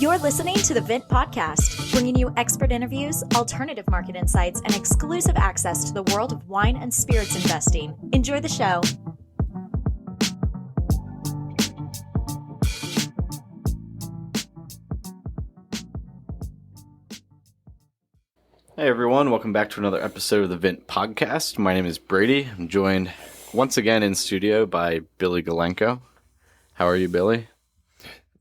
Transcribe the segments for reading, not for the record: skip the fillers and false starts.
You're listening to the Vint Podcast, bringing you expert interviews, alternative market insights, and exclusive access to the world of wine and spirits investing. Enjoy the show. Hey everyone, welcome back to another episode of the Vint Podcast. My name is Brady. I'm joined once again in studio by Billy Galenko. How are you, Billy?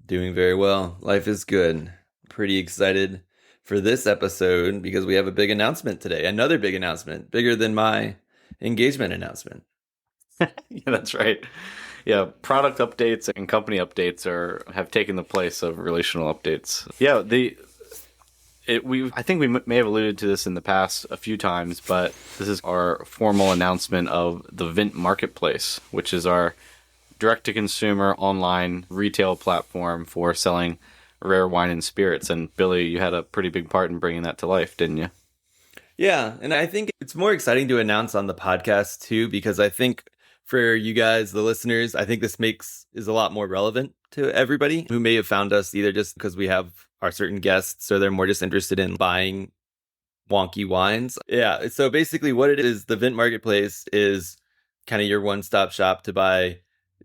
Doing very well. Life is good. Pretty excited for this episode because we have a big announcement today. Another big announcement, bigger than my engagement announcement. Yeah, that's right. Yeah, product updates and company updates have taken the place of relational updates. Yeah, I think we may have alluded to this in the past a few times, but this is our formal announcement of the Vint Marketplace, which is our direct-to-consumer online retail platform for selling rare wine and spirits. And Billy, you had a pretty big part in bringing that to life, didn't you? Yeah, and I think it's more exciting to announce on the podcast too, because I think for you guys, the listeners, I think this is a lot more relevant to everybody who may have found us either just because we have our certain guests or they're more just interested in buying wonky wines. Yeah, so basically what it is, the Vint Marketplace is kind of your one-stop shop to buy.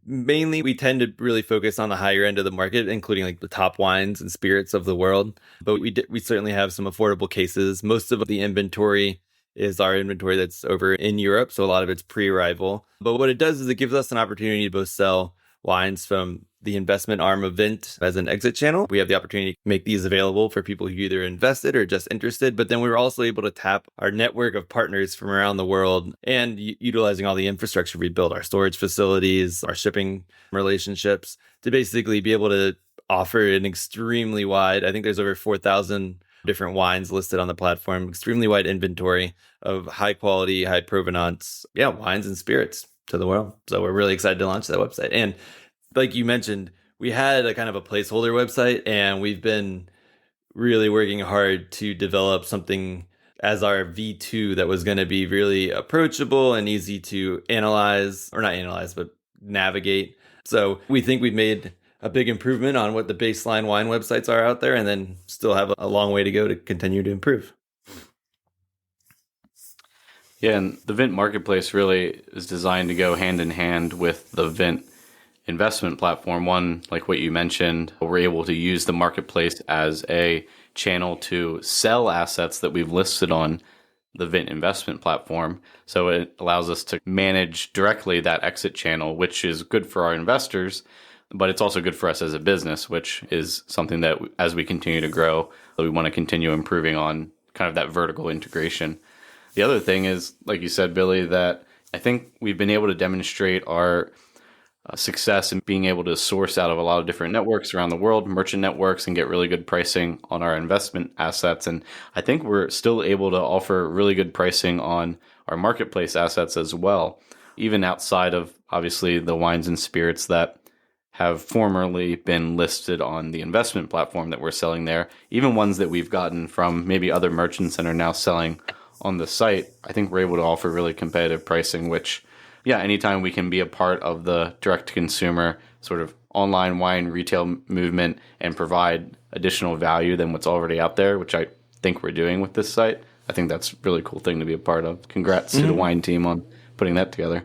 Mainly, we tend to really focus on the higher end of the market, including like the top wines and spirits of the world. But we certainly have some affordable cases. Most of the inventory is our inventory that's over in Europe, so a lot of it's pre-arrival. But what it does is it gives us an opportunity to both sell wines from the investment arm of Vint as an exit channel. We have the opportunity to make these available for people who either invested or just interested. But then we were also able to tap our network of partners from around the world and utilizing all the infrastructure we built, our storage facilities, our shipping relationships, to basically be able to offer an extremely wide, I think there's over 4,000 different wines listed on the platform, extremely wide inventory of high quality, high provenance, wines and spirits to the world. So we're really excited to launch that website. And like you mentioned, we had a kind of a placeholder website, and we've been really working hard to develop something as our V2 that was going to be really approachable and easy to but navigate. So we think we've made a big improvement on what the baseline wine websites are out there, and then still have a long way to go to continue to improve. Yeah, and the Vint Marketplace really is designed to go hand in hand with the Vint investment platform. One, like what you mentioned, we're able to use the marketplace as a channel to sell assets that we've listed on the Vint investment platform. So it allows us to manage directly that exit channel, which is good for our investors, but it's also good for us as a business, which is something that as we continue to grow, we want to continue improving on kind of that vertical integration. The other thing is, like you said, Billy, that I think we've been able to demonstrate our success in being able to source out of a lot of different networks around the world, merchant networks, and get really good pricing on our investment assets. And I think we're still able to offer really good pricing on our marketplace assets as well, even outside of obviously the wines and spirits that have formerly been listed on the investment platform that we're selling there, even ones that we've gotten from maybe other merchants and are now selling on the site. I think we're able to offer really competitive pricing, which anytime we can be a part of the direct-to-consumer sort of online wine retail movement and provide additional value than what's already out there, which I think we're doing with this site, I think that's a really cool thing to be a part of. Congrats to the wine team on putting that together.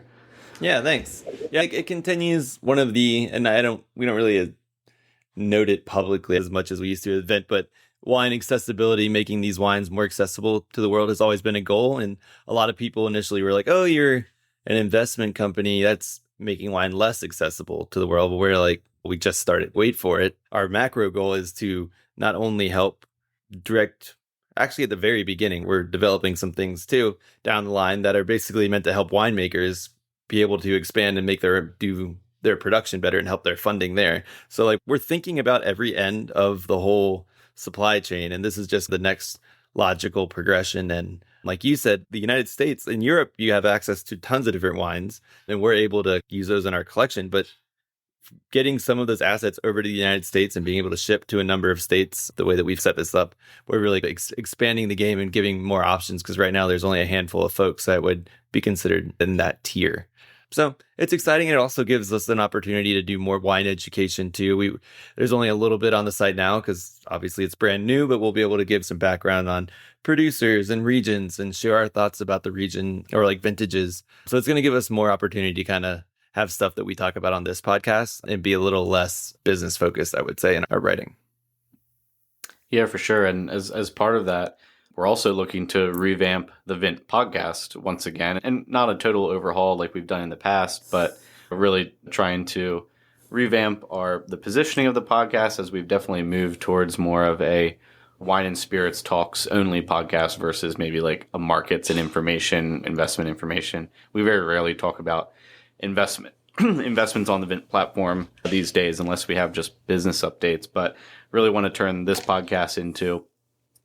Yeah, thanks. Yeah, it continues one of the, and we don't really note it publicly as much as we used to at Vint, but wine accessibility, making these wines more accessible to the world has always been a goal. And a lot of people initially were like, oh, you're an investment company that's making wine less accessible to the world. But we're like, we just started. Wait for it. Our macro goal is to not only help actually at the very beginning, we're developing some things too down the line that are basically meant to help winemakers be able to expand and do their production better and help their funding there. So like we're thinking about every end of the whole supply chain. And this is just the next logical progression. And like you said, the United States, in Europe, you have access to tons of different wines, and we're able to use those in our collection. But getting some of those assets over to the United States and being able to ship to a number of states the way that we've set this up, we're really expanding the game and giving more options, because right now there's only a handful of folks that would be considered in that tier. So it's exciting. It also gives us an opportunity to do more wine education too. There's only a little bit on the site now because obviously it's brand new, but we'll be able to give some background on producers and regions and share our thoughts about the region or like vintages. So it's going to give us more opportunity to kind of have stuff that we talk about on this podcast and be a little less business focused, I would say, in our writing. Yeah, for sure. And as part of that, we're also looking to revamp the Vint podcast once again, and not a total overhaul like we've done in the past, but really trying to revamp the positioning of the podcast, as we've definitely moved towards more of a wine and spirits talks only podcast versus maybe like a markets and investment information. We very rarely talk about investments on the Vint platform these days, unless we have just business updates, but really want to turn this podcast into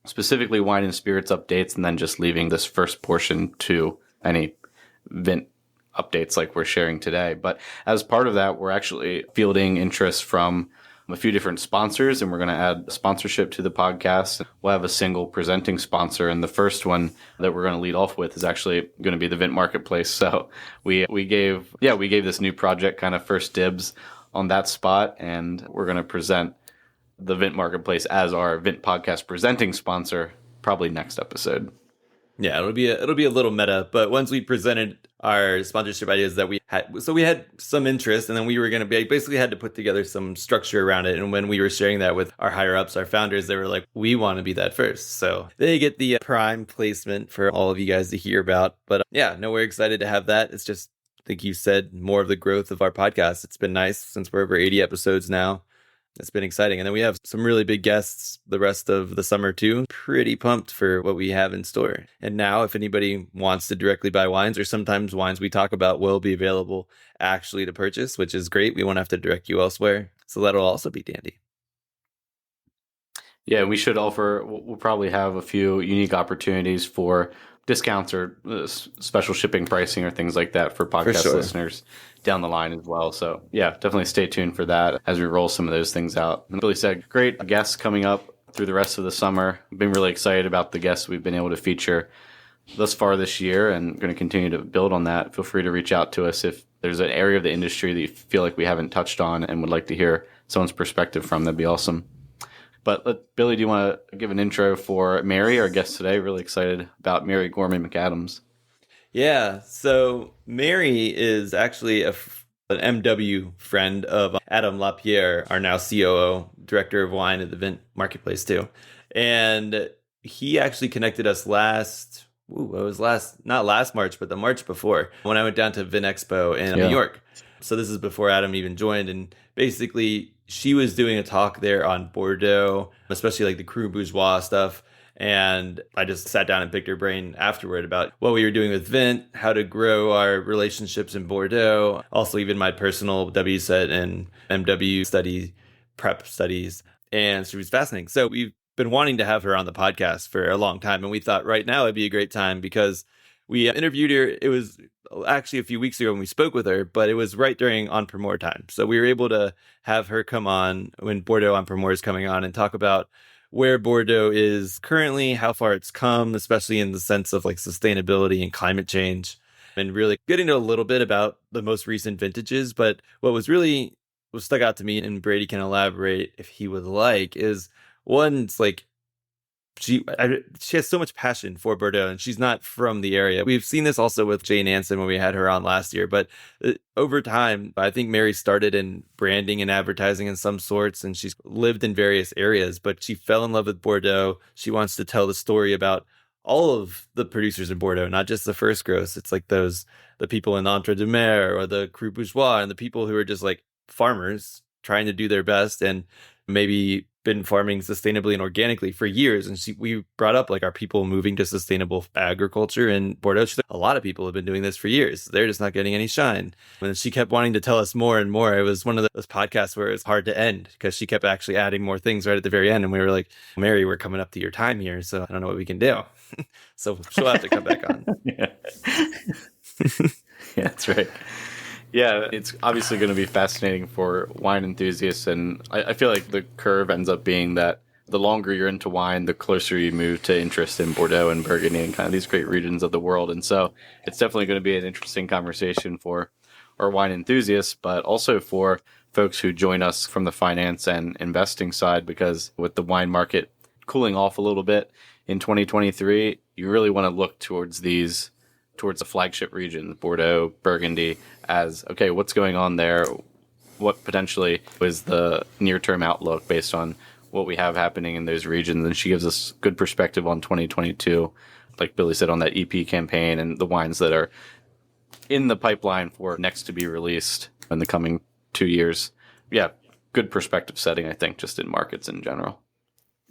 specifically wine and spirits updates, and then just leaving this first portion to any Vint updates like we're sharing today. But as part of that, we're actually fielding interest from a few different sponsors, and we're going to add sponsorship to the podcast. We'll have a single presenting sponsor, and the first one that we're going to lead off with is actually going to be the Vint Marketplace. So we gave this new project kind of first dibs on that spot, and we're going to present the Vint Marketplace as our Vint podcast presenting sponsor probably next episode. Yeah, it'll be a little meta, but once we presented our sponsorship ideas that we had some interest, and then we were going to basically had to put together some structure around it. And when we were sharing that with our higher ups, our founders, they were like, we want to be that first. So they get the prime placement for all of you guys to hear about. But we're excited to have that. It's just, I think you said, more of the growth of our podcast. It's been nice since we're over 80 episodes now. It's been exciting. And then we have some really big guests the rest of the summer too. Pretty pumped for what we have in store. And now if anybody wants to directly buy wines, or sometimes wines we talk about will be available actually to purchase, which is great. We won't have to direct you elsewhere. So that'll also be dandy. Yeah, we'll probably have a few unique opportunities for discounts or special shipping pricing or things like that for podcast listeners down the line as well. So yeah, definitely stay tuned for that as we roll some of those things out. And Billy said, great guests coming up through the rest of the summer. I've been really excited about the guests we've been able to feature thus far this year, and going to continue to build on that. Feel free to reach out to us if there's an area of the industry that you feel like we haven't touched on and would like to hear someone's perspective from. That'd be awesome. But Billy, do you want to give an intro for Mary, our guest today? Really excited about Mary Gorman-McAdams. Yeah, so Mary is actually an MW friend of Adam LaPierre, our now COO, director of wine at the Vint Marketplace too. And he actually connected us not last March, but the March before, when I went down to Vint Expo in New York. So this is before Adam even joined. And basically, she was doing a talk there on Bordeaux, especially like the Cru Bourgeois stuff. And I just sat down and picked her brain afterward about what we were doing with Vint, how to grow our relationships in Bordeaux, also even my personal WSET and MW prep studies. And she was fascinating. So we've been wanting to have her on the podcast for a long time. And we thought right now it'd be a great time because we interviewed her. It was actually a few weeks ago when we spoke with her, but it was right during Entrepreneur time. So we were able to have her come on when Bordeaux Entrepreneur is coming on and talk about where Bordeaux is currently, how far it's come, especially in the sense of like sustainability and climate change, and really getting to a little bit about the most recent vintages. But what stuck out to me, and Brady can elaborate if he would like, is one, it's like she has so much passion for Bordeaux, and she's not from the area. We've seen this also with Jane Anson when we had her on last year, but over time, I think Mary started in branding and advertising in some sorts, and she's lived in various areas, but she fell in love with Bordeaux. She wants to tell the story about all of the producers in Bordeaux, not just the first gross. It's like the people in Entre deux Mers or the Cru Bourgeois, and the people who are just like farmers trying to do their best and maybe been farming sustainably and organically for years. And we brought up like, are people moving to sustainable agriculture in Bordeaux? She's like, a lot of people have been doing this for years. They're just not getting any shine. And she kept wanting to tell us more and more. It was one of those podcasts where it's hard to end because she kept actually adding more things right at the very end. And we were like, Mary, we're coming up to your time here, so I don't know what we can do. So she'll have to come back on. Yeah, that's right. Yeah, it's obviously going to be fascinating for wine enthusiasts. And I feel like the curve ends up being that the longer you're into wine, the closer you move to interest in Bordeaux and Burgundy and kind of these great regions of the world. And so it's definitely going to be an interesting conversation for our wine enthusiasts, but also for folks who join us from the finance and investing side, because with the wine market cooling off a little bit in 2023, you really want to look towards the flagship regions, Bordeaux, Burgundy, as, okay, what's going on there? What potentially is the near-term outlook based on what we have happening in those regions? And she gives us good perspective on 2022, like Billy said, on that EP campaign and the wines that are in the pipeline for next to be released in the coming 2 years. Yeah, good perspective setting, I think, just in markets in general.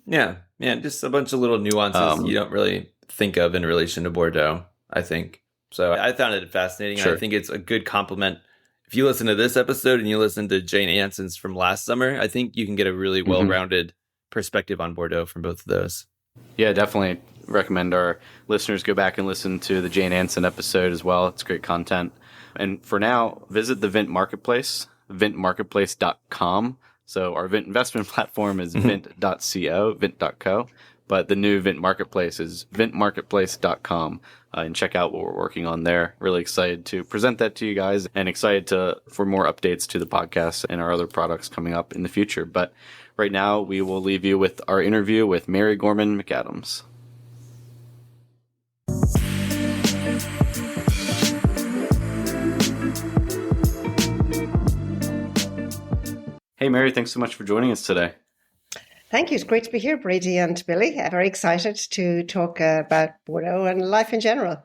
Yeah, just a bunch of little nuances you don't really think of in relation to Bordeaux, I think. So I found it fascinating. Sure. I think it's a good complement. If you listen to this episode and you listen to Jane Anson's from last summer, I think you can get a really well-rounded perspective on Bordeaux from both of those. Yeah, definitely recommend our listeners go back and listen to the Jane Anson episode as well. It's great content. And for now, visit the Vint Marketplace, vintmarketplace.com. So our Vint investment platform is vint.co, but the new Vint Marketplace is vintmarketplace.com. And check out what we're working on there. Really excited to present that to you guys, and excited for more updates to the podcast and our other products coming up in the future. But right now, we will leave you with our interview with Mary Gorman-McAdams. Hey, Mary, thanks so much for joining us today. Thank you. It's great to be here, Brady and Billy. I'm very excited to talk about Bordeaux and life in general.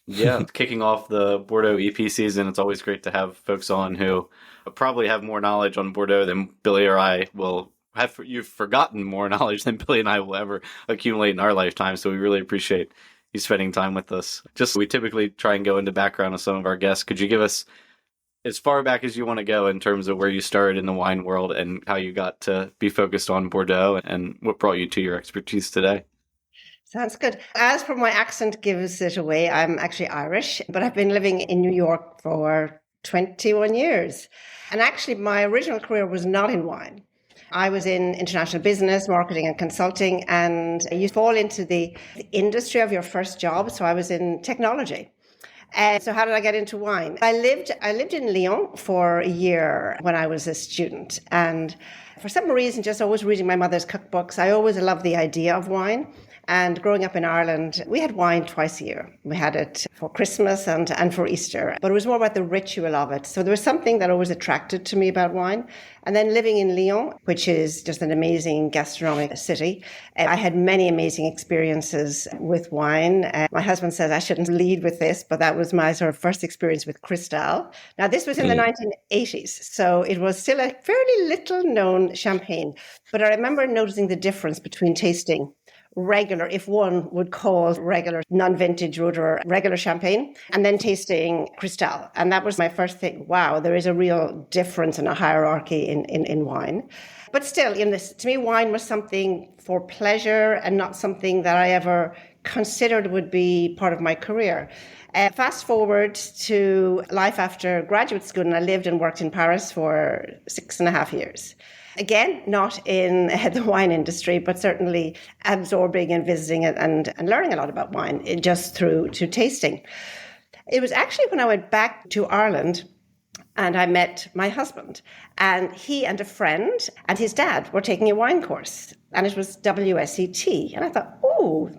Yeah, kicking off the Bordeaux EP season, it's always great to have folks on who probably have more knowledge on Bordeaux than Billy or I will have. You've forgotten more knowledge than Billy and I will ever accumulate in our lifetime. So we really appreciate you spending time with us. We typically try and go into background of some of our guests. Could you give us as far back as you want to go in terms of where you started in the wine world and how you got to be focused on Bordeaux and what brought you to your expertise today? Sounds good. As for my accent gives it away, I'm actually Irish, but I've been living in New York for 21 years. And actually, my original career was not in wine. I was in international business, marketing and consulting, and you fall into the industry of your first job. So I was in technology. So how did I get into wine? I lived in Lyon for a year when I was a student. And for some reason, just always reading my mother's cookbooks, I always loved the idea of wine. And growing up in Ireland, we had wine twice a year. We had it for Christmas and for Easter, but it was more about the ritual of it. So there was something that always attracted to me about wine. And then living in Lyon, which is just an amazing gastronomic city, I had many amazing experiences with wine. My husband says I shouldn't lead with this, but that was my sort of first experience with Cristal. Now, this was in the 1980s, so it was still a fairly little known champagne. But I remember noticing the difference between tasting regular, if one would call regular non-vintage wood or regular champagne, and then tasting Cristal. And that was my first thing. Wow, there is a real difference in a hierarchy in wine. But still, to me, wine was something for pleasure and not something that I ever considered would be part of my career. Fast forward to life after graduate school, and I lived and worked in Paris for 6.5 years. Again, not in the wine industry, but certainly absorbing and visiting and learning a lot about wine just through to tasting. It was actually when I went back to Ireland and I met my husband, and he and a friend and his dad were taking a wine course, and it was WSET. And I thought, oh,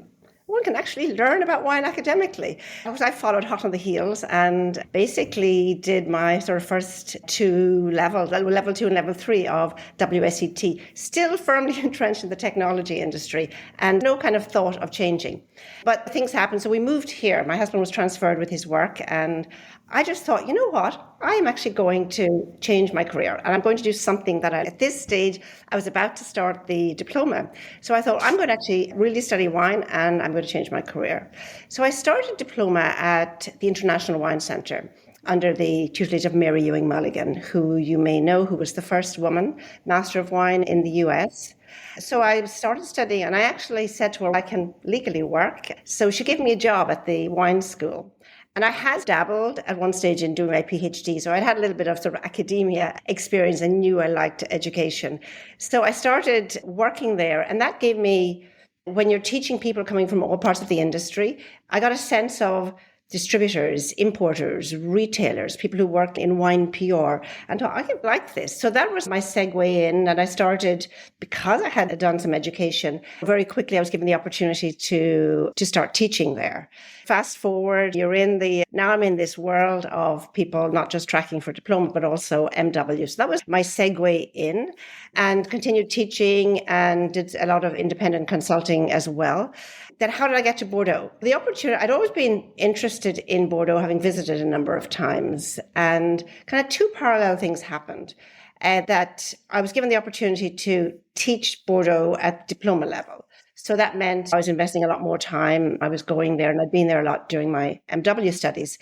one can actually learn about wine academically. I followed hot on the heels and basically did my sort of first two levels, level 2 and level 3 of WSET, still firmly entrenched in the technology industry and no kind of thought of changing. But things happened. So we moved here. My husband was transferred with his work, and I just thought, you know what? I am actually going to change my career, and I'm going to do something that at this stage, I was about to start the diploma. So I thought, I'm going to actually really study wine, and I'm going to change my career. So I started diploma at the International Wine Centre under the tutelage of Mary Ewing Mulligan, who you may know, who was the first woman Master of Wine in the US. So I started studying, and I actually said to her, I can legally work. So she gave me a job at the wine school. And I had dabbled at one stage in doing my PhD, so I'd had a little bit of sort of academia experience and knew I liked education. So I started working there, and that gave me, when you're teaching people coming from all parts of the industry, I got a sense of distributors, importers, retailers, people who worked in wine PR, and thought, I could like this. So that was my segue in, and I started, because I had done some education, very quickly I was given the opportunity to start teaching there. Fast forward, now I'm in this world of people not just tracking for diploma, but also MW. So that was my segue in, and continued teaching and did a lot of independent consulting as well. Then how did I get to Bordeaux? The opportunity, I'd always been interested in Bordeaux, having visited a number of times, and kind of two parallel things happened. That I was given the opportunity to teach Bordeaux at diploma level. So that meant I was investing a lot more time. I was going there, and I'd been there a lot during my MW studies.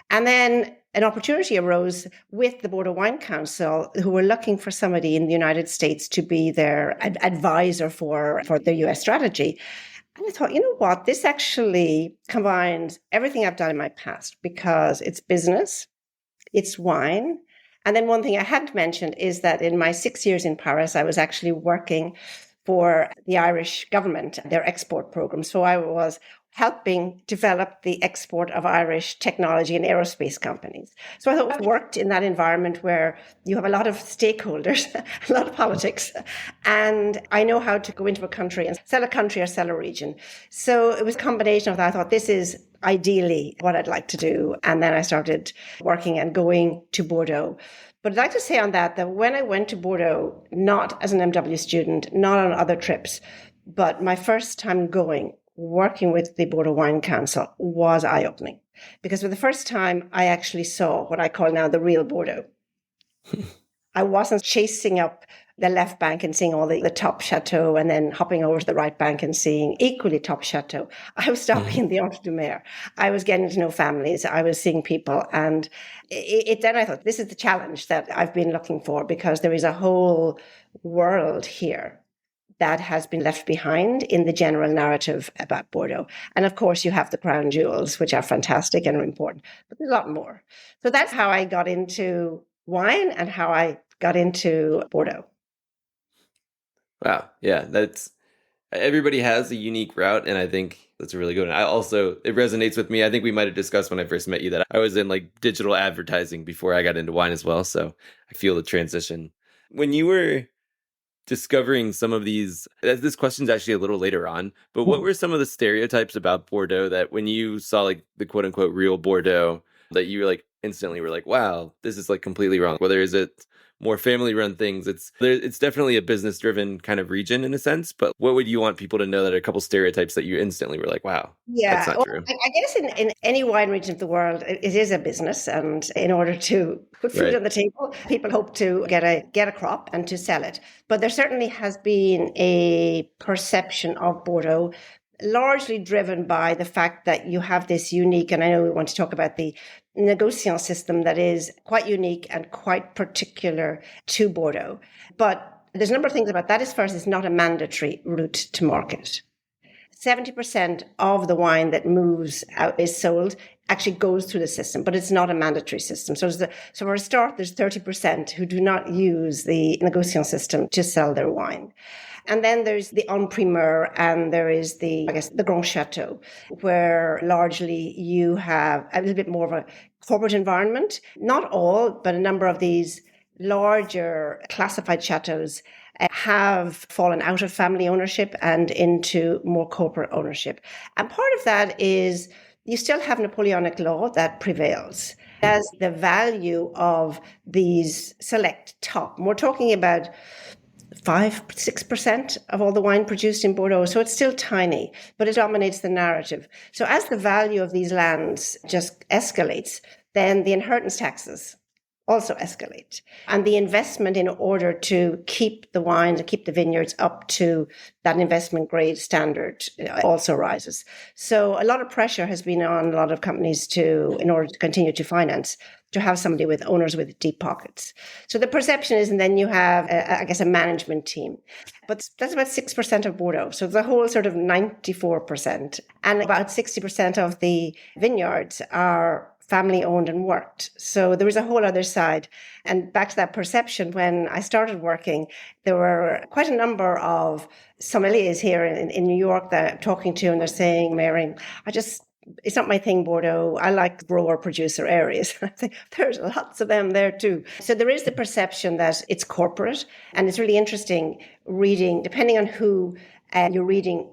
And then an opportunity arose with the Bordeaux Wine Council, who were looking for somebody in the United States to be their advisor for their US strategy. And I thought, you know what, this actually combines everything I've done in my past, because it's business, it's wine. And then one thing I hadn't mentioned is that in my 6 years in Paris, I was actually working for the Irish government, their export program. So I was helping develop the export of Irish technology and aerospace companies. So I thought I worked in that environment where you have a lot of stakeholders, a lot of politics, and I know how to go into a country and sell a country or sell a region. So it was a combination of that. I thought, this is ideally what I'd like to do. And then I started working and going to Bordeaux. But I'd like to say on that when I went to Bordeaux, not as an MW student, not on other trips, but my first time working with the Bordeaux Wine Council was eye-opening, because for the first time, I actually saw what I call now the real Bordeaux. I wasn't chasing up the left bank and seeing all the top chateau and then hopping over to the right bank and seeing equally top chateau. I was stopping in the Entre-deux-Mers. I was getting to know families. I was seeing people. And then I thought, this is the challenge that I've been looking for, because there is a whole world here that has been left behind in the general narrative about Bordeaux. And of course, you have the crown jewels, which are fantastic and are important, but there's a lot more. So that's how I got into wine and how I got into Bordeaux. Wow. Yeah, everybody has a unique route, and I think that's a really good one. It resonates with me. I think we might have discussed when I first met you that I was in like digital advertising before I got into wine as well. So I feel the transition. When you were discovering some of these, this question's actually a little later on, but what were some of the stereotypes about Bordeaux that when you saw like the quote unquote real Bordeaux that you were like instantly were like, wow, this is like completely wrong? Whether is it more family run things, it's definitely a business driven kind of region in a sense, but what would you want people to know that are a couple stereotypes that you instantly were like, wow, that's not true? I guess in any wine region of the world, it is a business, and in order to put food on the table, people hope to get a crop and to sell it. But there certainly has been a perception of Bordeaux largely driven by the fact that you have this unique, and I know we want to talk about the négociant system that is quite unique and quite particular to Bordeaux. But there's a number of things about that. As first, it's not a mandatory route to market. 70% of the wine that moves out is sold actually goes through the system, but it's not a mandatory system. So for a start, there's 30% who do not use the négociant system to sell their wine. And then there's the en primeur, and there is the Grand Chateau, where largely you have a little bit more of a corporate environment. Not all, but a number of these larger classified chateaus have fallen out of family ownership and into more corporate ownership. And part of that is you still have Napoleonic law that prevails as the value of these select top. We're talking about 5-6% of all the wine produced in Bordeaux. So it's still tiny, but it dominates the narrative. So as the value of these lands just escalates, then the inheritance taxes also escalate. And the investment in order to keep the wines and keep the vineyards up to that investment grade standard also rises. So a lot of pressure has been on a lot of companies in order to continue to finance, to have somebody with owners with deep pockets. So the perception is, and then you have, a management team. But that's about 6% of Bordeaux. So the whole sort of 94%. And about 60% of the vineyards are family owned and worked. So there was a whole other side. And back to that perception, when I started working, there were quite a number of sommeliers here in New York that I'm talking to, and they're saying, Mary, it's not my thing, Bordeaux. I like grower producer areas. I think there's lots of them there too. So there is the perception that it's corporate, and it's really interesting reading, depending on who you're reading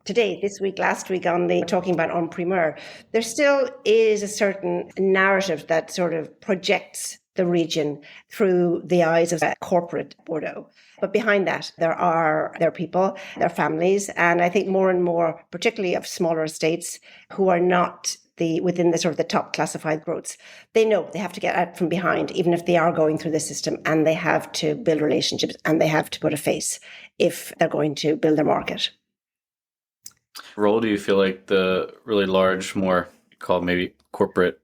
today, this week, last week on the talking about en primeur, there still is a certain narrative that sort of projects the region through the eyes of corporate Bordeaux. But behind that, there are people, there are families, and I think more and more, particularly of smaller estates who are not within the sort of the top classified growths, they know they have to get out from behind, even if they are going through the system, and they have to build relationships and they have to put a face if they're going to build their market. Role do you feel like the really large, more called maybe corporate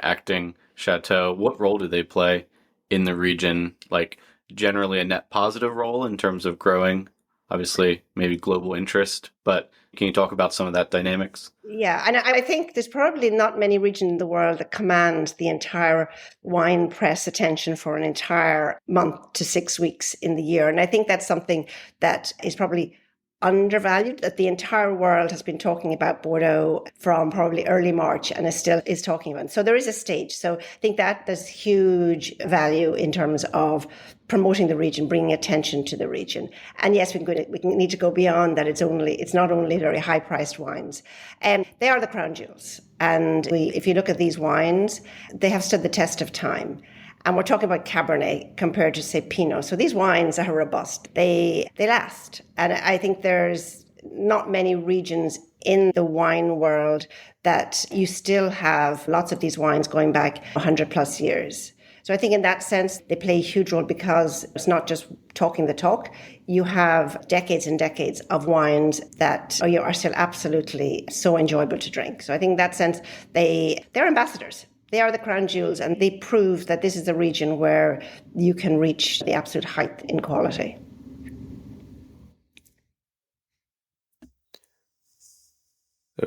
acting chateau, what role do they play in the region? Like generally a net positive role in terms of growing, obviously maybe global interest, but can you talk about some of that dynamics? Yeah, and I think there's probably not many regions in the world that command the entire wine press attention for an entire month to 6 weeks in the year. And I think that's something that is probably undervalued, that the entire world has been talking about Bordeaux from probably early March and is talking about. So there is a stage. So I think that there's huge value in terms of promoting the region, bringing attention to the region. And yes, we need to go beyond that. It's not only very high priced wines. They are the crown jewels. And if you look at these wines, they have stood the test of time. And we're talking about Cabernet compared to, say, Pinot. So these wines are robust. They last. And I think there's not many regions in the wine world that you still have lots of these wines going back 100 plus years. So I think in that sense, they play a huge role because it's not just talking the talk. You have decades and decades of wines that are still absolutely so enjoyable to drink. So I think in that sense, they're ambassadors. They are the crown jewels, and they prove that this is a region where you can reach the absolute height in quality.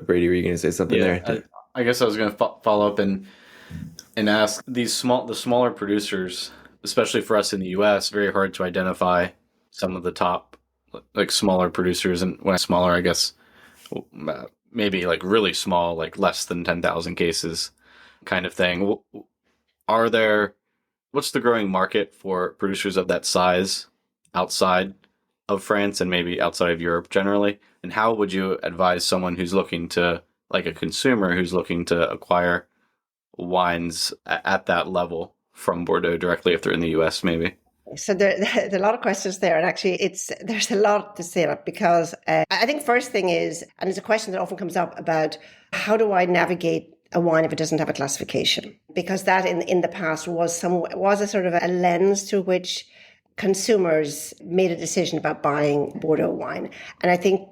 Brady, were you going to say something there? I guess I was going to follow up and ask the smaller producers, especially for us in the U.S., very hard to identify some of the top like smaller producers, and when smaller, I guess maybe like really small, like less than 10,000 cases. Kind of thing. What's the growing market for producers of that size outside of France and maybe outside of Europe generally? And how would you advise someone who's looking to, like a consumer who's looking to acquire wines at that level from Bordeaux directly if they're in the US maybe? So there's a lot of questions there, and actually there's a lot to say about, because I think first thing is, and it's a question that often comes up about how do I navigate a wine if it doesn't have a classification, because that in the past was a sort of a lens through which consumers made a decision about buying Bordeaux wine. And I think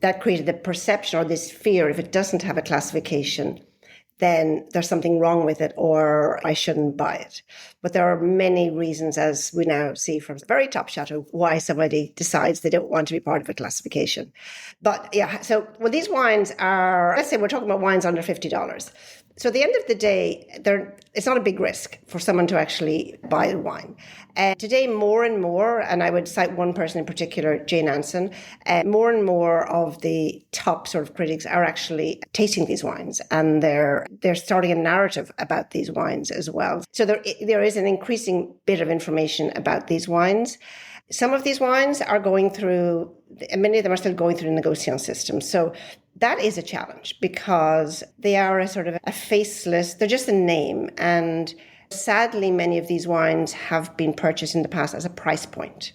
that created the perception or this fear, if it doesn't have a classification, then there's something wrong with it or I shouldn't buy it. But there are many reasons, as we now see from the very top chateau, why somebody decides they don't want to be part of a classification. But yeah, so these wines are, let's say we're talking about wines under $50. So at the end of the day, it's not a big risk for someone to actually buy the wine. Today, more and more, and I would cite one person in particular, Jane Anson, more and more of the top sort of critics are actually tasting these wines, and they're starting a narrative about these wines as well. So there is an increasing bit of information about these wines. Some of these wines are going through, many of them are still going through the negotiation system. So that is a challenge because they are a sort of a faceless, they're just a name. And sadly, many of these wines have been purchased in the past as a price point.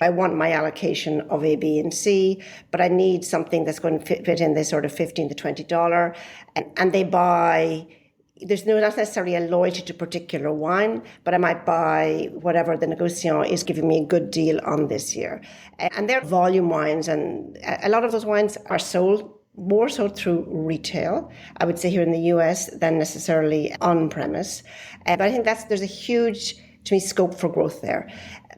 I want my allocation of A, B, and C, but I need something that's going to fit in this sort of $15 to $20. And they buy, there's not necessarily a loyalty to a particular wine, but I might buy whatever the negociant is giving me a good deal on this year. And they're volume wines, and a lot of those wines are sold more so through retail, I would say here in the US, than necessarily on premise. But I think there's a huge, to me, scope for growth there.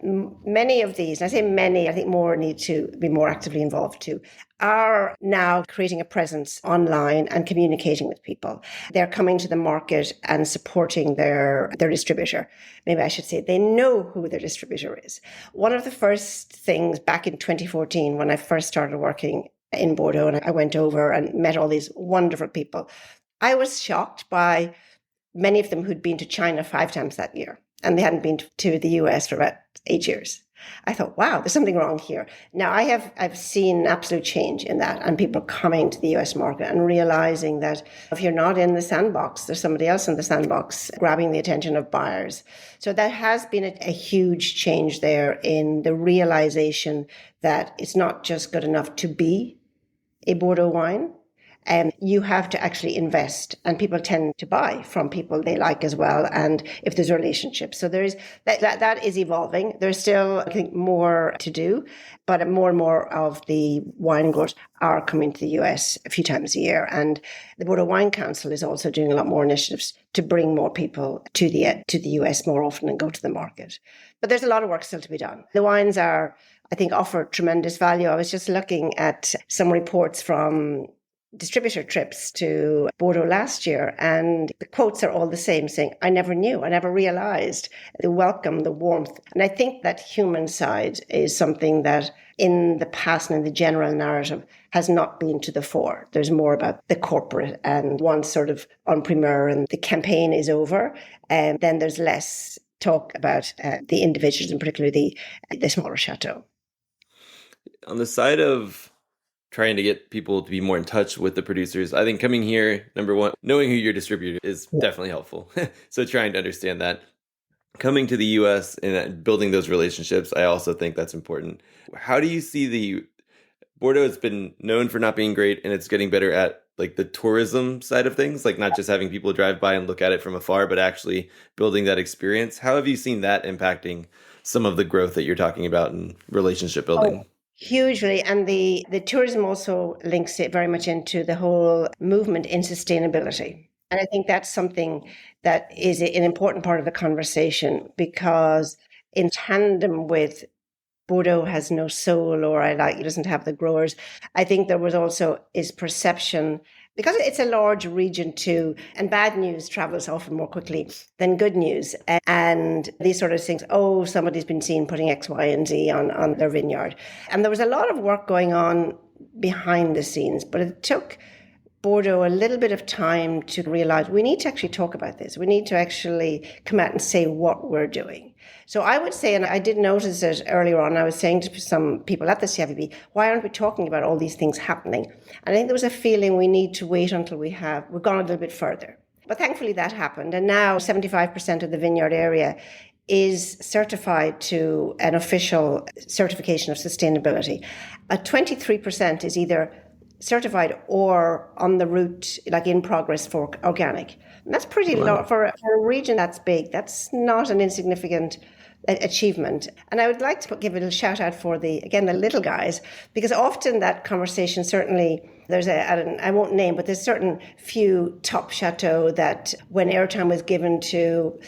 Many of these, and I say many, I think more need to be more actively involved too, are now creating a presence online and communicating with people. They're coming to the market and supporting their distributor. Maybe I should say they know who their distributor is. One of the first things back in 2014, when I first started working in Bordeaux, and I went over and met all these wonderful people. I was shocked by many of them who'd been to China 5 times that year, and they hadn't been to the US for about 8 years. I thought, wow, there's something wrong here. Now I've seen absolute change in that, and people coming to the US market and realizing that if you're not in the sandbox, there's somebody else in the sandbox grabbing the attention of buyers. So that has been a huge change there in the realization that it's not just good enough to be a Bordeaux wine. You have to actually invest, and people tend to buy from people they like as well. And if there's a relationship, so there is that is evolving. There's still, I think, more to do, but more and more of the wine growers are coming to the US a few times a year. And the Bordeaux Wine Council is also doing a lot more initiatives to bring more people to the US more often and go to the market. But there's a lot of work still to be done. The wines are, I think, offer tremendous value. I was just looking at some reports from distributor trips to Bordeaux last year, and the quotes are all the same, saying, I never knew, I never realized the welcome, the warmth. And I think that human side is something that in the past and in the general narrative has not been to the fore. There's more about the corporate, and once sort of en primeur and the campaign is over, and then there's less talk about the individuals, and particularly the smaller chateau. On the side of trying to get people to be more in touch with the producers, I think coming here, number one, knowing who your distributor is definitely helpful. So trying to understand that. Coming to the US and building those relationships, I also think that's important. How do you see Bordeaux has been known for not being great, and it's getting better at like the tourism side of things, like not just having people drive by and look at it from afar, but actually building that experience. How have you seen that impacting some of the growth that you're talking about in relationship building? Hugely. And the tourism also links it very much into the whole movement in sustainability. And I think that's something that is an important part of the conversation, because in tandem with Bordeaux has no soul, or it doesn't have the growers, I think there was also is perception, because it's a large region too, and bad news travels often more quickly than good news. And these sort of things, oh, somebody's been seen putting X, Y, and Z on their vineyard. And there was a lot of work going on behind the scenes, but it took Bordeaux a little bit of time to realize we need to actually talk about this. We need to actually come out and say what we're doing. So I would say, and I did notice it earlier on, I was saying to some people at the CFEB, why aren't we talking about all these things happening? And I think there was a feeling we need to wait until we've gone a little bit further. But thankfully that happened. And now 75% of the vineyard area is certified to an official certification of sustainability. 23% is either certified or on the route, like in progress for organic. And that's pretty low for a region that's big. That's not an insignificant achievement. And I would like to give it a shout out for the little guys, because often that conversation, certainly there's I won't name, but there's certain few top chateaux that when airtime was given to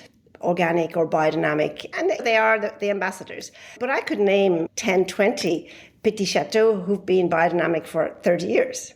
organic or biodynamic, and they are the ambassadors. But I could name 10, 20 Petit Chateaux who've been biodynamic for 30 years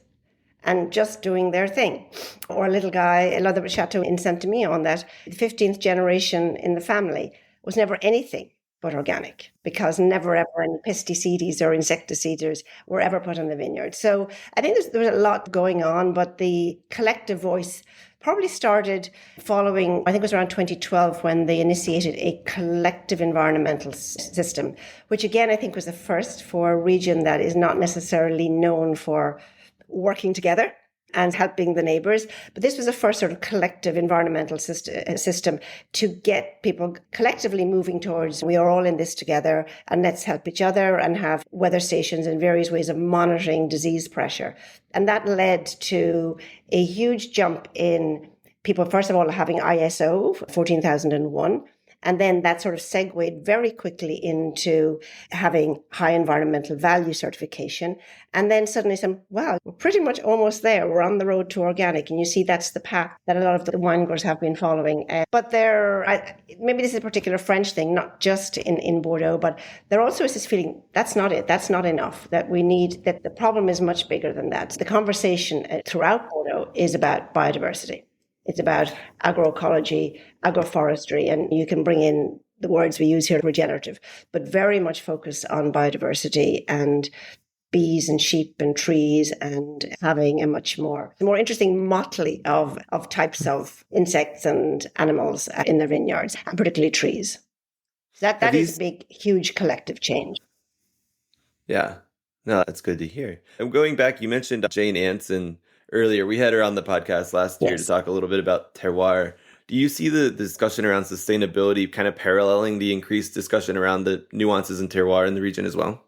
and just doing their thing. Or a little guy, another chateau in Saint-Emilion, that the 15th generation in the family was never anything but organic, because never ever any pesticides or insecticides were ever put in the vineyard. So I think there's a lot going on, but the collective voice probably started following, I think it was around 2012 when they initiated a collective environmental system, which again, I think was the first for a region that is not necessarily known for working together and helping the neighbours. But this was the first sort of collective environmental system to get people collectively moving towards, we are all in this together and let's help each other, and have weather stations and various ways of monitoring disease pressure. And that led to a huge jump in people, first of all, having ISO 14001. And then that sort of segued very quickly into having high environmental value certification. And then suddenly wow, we're pretty much almost there. We're on the road to organic. And you see that's the path that a lot of the wine growers have been following. But maybe this is a particular French thing, not just in Bordeaux, but there also is this feeling that's not it. That's not enough. That the problem is much bigger than that. The conversation throughout Bordeaux is about biodiversity. It's about agroecology, agroforestry, and you can bring in the words we use here, regenerative, but very much focused on biodiversity and bees and sheep and trees, and having a much more interesting motley of types of insects and animals in the vineyards, and particularly trees. That is a big, huge collective change. Yeah. No, that's good to hear. And going back, you mentioned Jane Anson earlier. We had her on the podcast last year to talk a little bit about terroir. Do you see the discussion around sustainability kind of paralleling the increased discussion around the nuances in terroir in the region as well?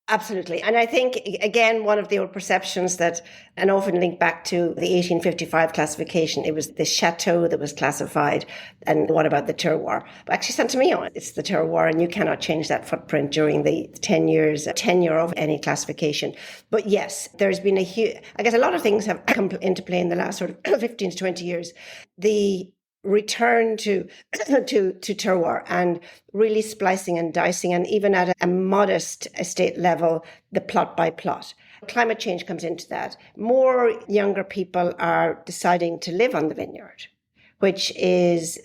Absolutely. And I think, again, one of the old perceptions that, and often linked back to the 1855 classification, it was the chateau that was classified. And what about the terroir? But actually, Saint-Emilion, it's the terroir, and you cannot change that footprint during the 10 years tenure of any classification. But yes, there's been I guess a lot of things have come into play in the last sort of 15 to 20 years. The return to terroir and really splicing and dicing, and even at a modest estate level, the plot by plot. Climate change comes into that. More younger people are deciding to live on the vineyard, which is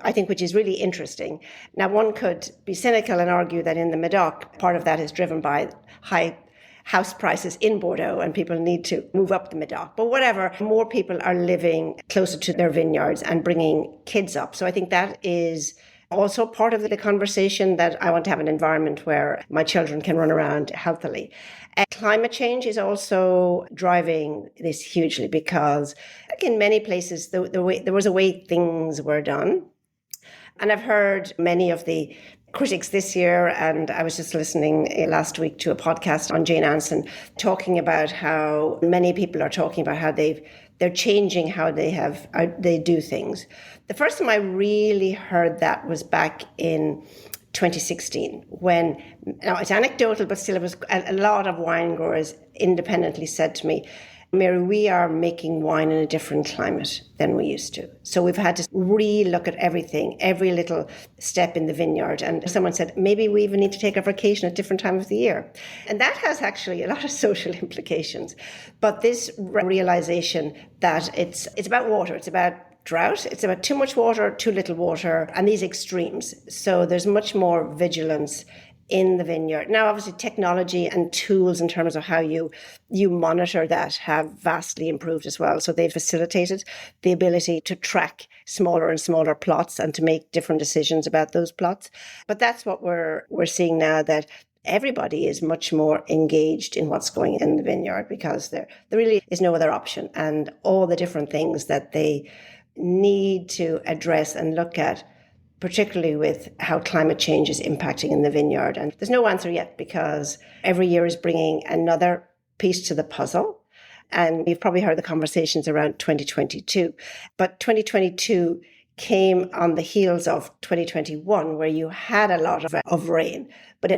really interesting. Now, one could be cynical and argue that in the Medoc, part of that is driven by high house prices in Bordeaux, and people need to move up the Medoc. But whatever, more people are living closer to their vineyards and bringing kids up. So I think that is also part of the conversation, that I want to have an environment where my children can run around healthily. Climate change is also driving this hugely, because like in many places, there was a way things were done. And I've heard many of the critics this year, and I was just listening last week to a podcast on Jane Anson talking about how many people are talking about how they're changing how they do things. The first time I really heard that was back in 2016, when, now it's anecdotal, but still it was a lot of wine growers independently said to me, Mary, we are making wine in a different climate than we used to. So we've had to re-look at everything, every little step in the vineyard. And someone said, maybe we even need to take a vacation at different time of the year. And that has actually a lot of social implications. But this realization that it's about water, it's about drought, it's about too much water, too little water, and these extremes. So there's much more vigilance in the vineyard. Now, obviously, technology and tools in terms of how you monitor that have vastly improved as well. So they've facilitated the ability to track smaller and smaller plots and to make different decisions about those plots. But that's what we're seeing now, that everybody is much more engaged in what's going in the vineyard, because there really is no other option. And all the different things that they need to address and look at, particularly with how climate change is impacting in the vineyard. And there's no answer yet, because every year is bringing another piece to the puzzle. And you've probably heard the conversations around 2022. But 2022 came on the heels of 2021, where you had a lot of rain. But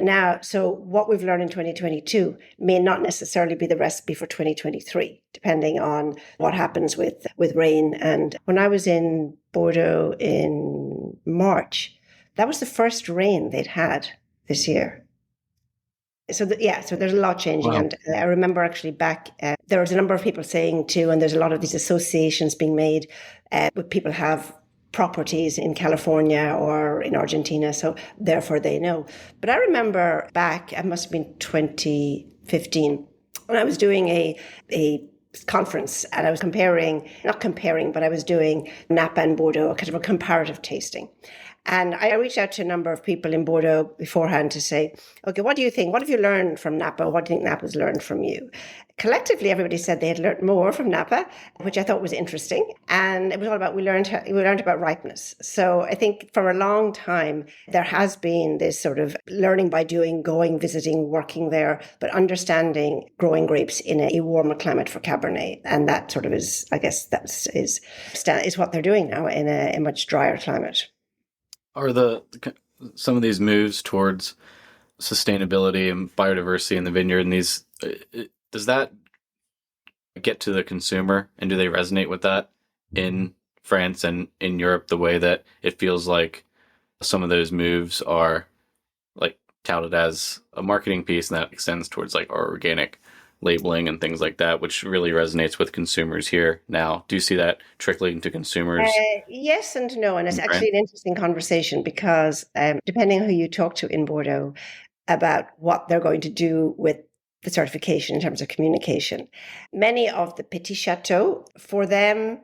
so what we've learned in 2022 may not necessarily be the recipe for 2023, depending on what happens with rain. And when I was in Bordeaux in March, that was the first rain they'd had this year. So there's a lot changing. Wow. And I remember actually back, there was a number of people saying too, and there's a lot of these associations being made with people have properties in California or in Argentina, so therefore they know. But I remember back, it must have been 2015, when I was doing a conference, and I was I was doing Napa and Bordeaux, kind of a comparative tasting. And I reached out to a number of people in Bordeaux beforehand to say, okay, what do you think? What have you learned from Napa? What do you think Napa's learned from you? Collectively, everybody said they had learned more from Napa, which I thought was interesting. And it was all about, we learned about ripeness. So I think for a long time, there has been this sort of learning by doing, going, visiting, working there, but understanding growing grapes in a warmer climate for Cabernet. And that sort of is, I guess, is what they're doing now in a much drier climate. Are some of these moves towards sustainability and biodiversity in the vineyard, and these, does that get to the consumer, and do they resonate with that in France and in Europe the way that it feels like some of those moves are like touted as a marketing piece, and that extends towards like our organic labeling and things like that, which really resonates with consumers here now? Do you see that trickling to consumers? Yes and no. And it's actually an interesting conversation, because depending on who you talk to in Bordeaux, about what they're going to do with the certification in terms of communication. Many of the Petit Chateau, for them,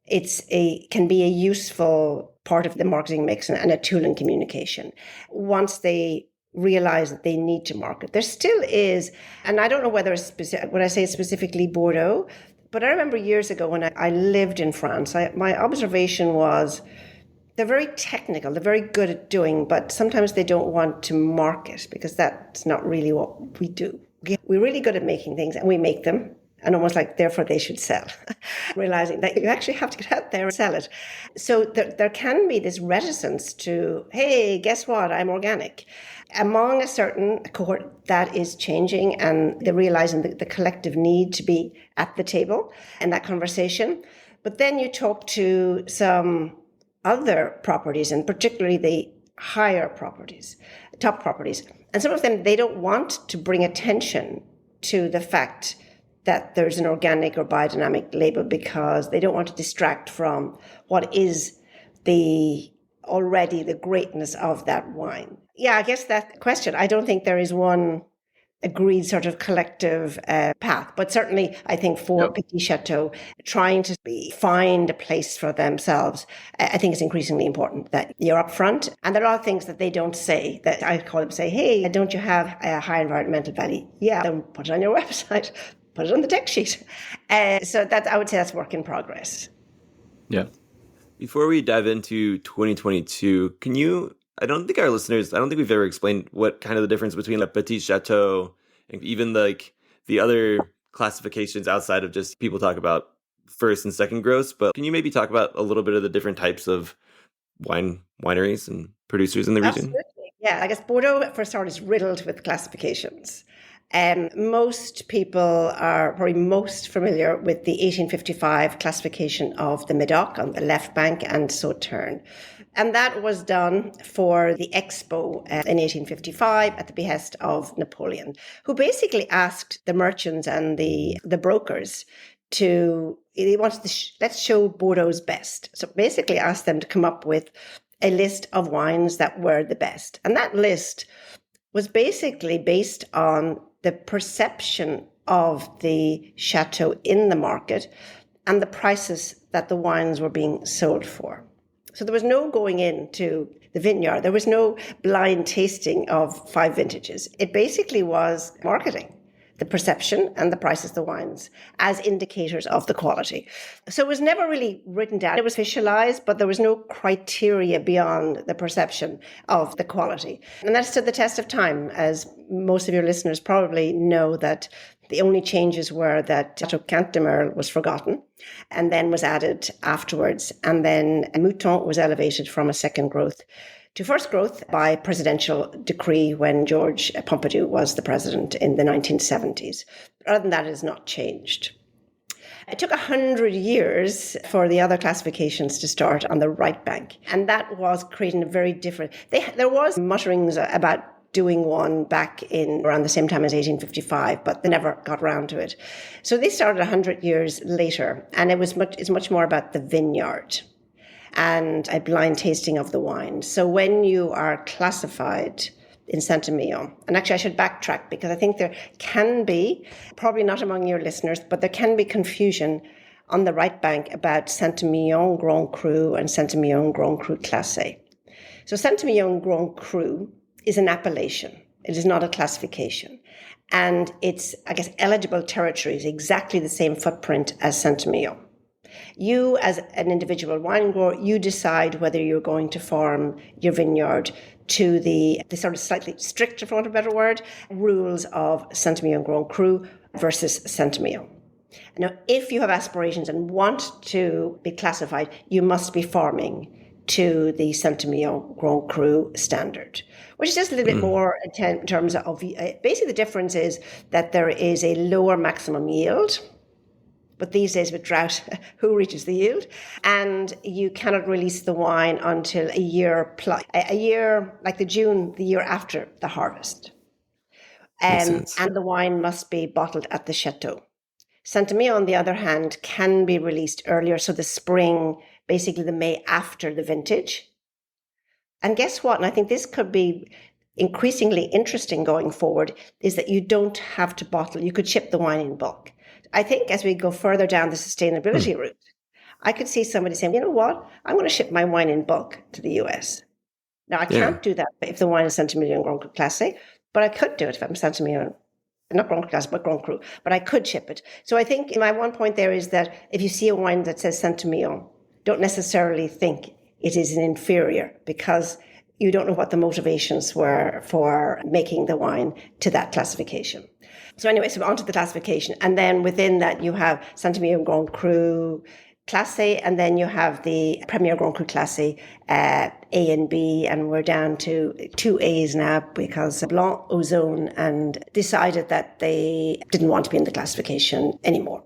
can be a useful part of the marketing mix and a tool in communication. Once they realize that they need to market, there still is, and I don't know whether it's when I say specifically Bordeaux, but I remember years ago when I lived in France, my observation was they're very technical, they're very good at doing, but sometimes they don't want to market because that's not really what we do. We're really good at making things and we make them. And almost like, therefore, they should sell, realizing that you actually have to get out there and sell it. So there can be this reticence to, hey, guess what? I'm organic. Among a certain cohort, that is changing, and they're realizing the collective need to be at the table and that conversation. But then you talk to some other properties, and particularly the higher properties, top properties. And some of them, they don't want to bring attention to the fact that there's an organic or biodynamic label because they don't want to distract from what is already the greatness of that wine. Yeah, I guess that question, I don't think there is one agreed sort of collective path, but certainly I think for Petit Chateau, trying to find a place for themselves, I think it's increasingly important that you're upfront. And there are things that they don't say, that I call them say, hey, don't you have a high environmental value? Yeah, then put it on your website. Put it on the tech sheet. So that I would say that's work in progress. Yeah. Before we dive into 2022, I don't think we've ever explained what kind of the difference between a Petit Chateau and even like the other classifications outside of just people talk about first and second gross. But can you maybe talk about a little bit of the different types of wineries and producers in the region? Absolutely. Yeah, I guess Bordeaux, for starters, is riddled with classifications. Most people are probably most familiar with the 1855 classification of the Médoc on the left bank and Sauternes. And that was done for the Expo in 1855 at the behest of Napoleon, who basically asked the merchants and the brokers let's show Bordeaux's best. So basically asked them to come up with a list of wines that were the best. And that list was basically based on the perception of the chateau in the market and the prices that the wines were being sold for. So there was no going into the vineyard. There was no blind tasting of 5 vintages. It basically was marketing, the perception and the prices of the wines as indicators of the quality. So it was never really written down. It was visualized, but there was no criteria beyond the perception of the quality. And that stood the test of time, as most of your listeners probably know, that the only changes were that Chateau Cantemerle was forgotten and then was added afterwards. And then Mouton was elevated from a second growth to first growth by presidential decree when George Pompidou was the president in the 1970s. Other than that, it has not changed. It took 100 years for the other classifications to start on the right bank. And that was creating a very different... There was mutterings about doing one back in around the same time as 1855, but they never got around to it. So they started 100 years later, and it's much more about the vineyard and a blind tasting of the wine. So when you are classified in Saint-Emilion, and actually I should backtrack because I think there can be, probably not among your listeners, but there can be confusion on the right bank about Saint-Emilion Grand Cru and Saint-Emilion Grand Cru Classé. So Saint-Emilion Grand Cru is an appellation. It is not a classification. And it's, I guess, eligible territory is exactly the same footprint as Saint-Emilion. You, as an individual wine grower, you decide whether you're going to farm your vineyard to the sort of slightly stricter, for want of a better word, rules of Saint-Emilion Grand Cru versus Saint-Emilion. Now, if you have aspirations and want to be classified, you must be farming to the Saint-Emilion Grand Cru standard, which is just a little bit more in terms of, basically the difference is that there is a lower maximum yield, but these days with drought, who reaches the yield? And you cannot release the wine until a year like the year after the harvest. And the wine must be bottled at the chateau. Saint-Emilion, on the other hand, can be released earlier, so the spring, basically the May after the vintage. And guess what? And I think this could be increasingly interesting going forward is that you don't have to bottle. You could ship the wine in bulk. I think as we go further down the sustainability route, I could see somebody saying, you know what, I'm going to ship my wine in bulk to the US. Now, I can't do that if the wine is Saint-Emilion Grand Cru Classé, but I could do it if I'm Saint-Emilion, not Grand Cru Classé, but Grand Cru, but I could ship it. So I think my one point there is that if you see a wine that says Saint-Emilion, don't necessarily think it is an inferior, because you don't know what the motivations were for making the wine to that classification. So anyway, so onto the classification. And then within that, you have Saint-Emilion Grand Cru Classé, and then you have the Premier Grand Cru Classé, A and B, and we're down to 2 A's now because Blanc, Ozone, and decided that they didn't want to be in the classification anymore.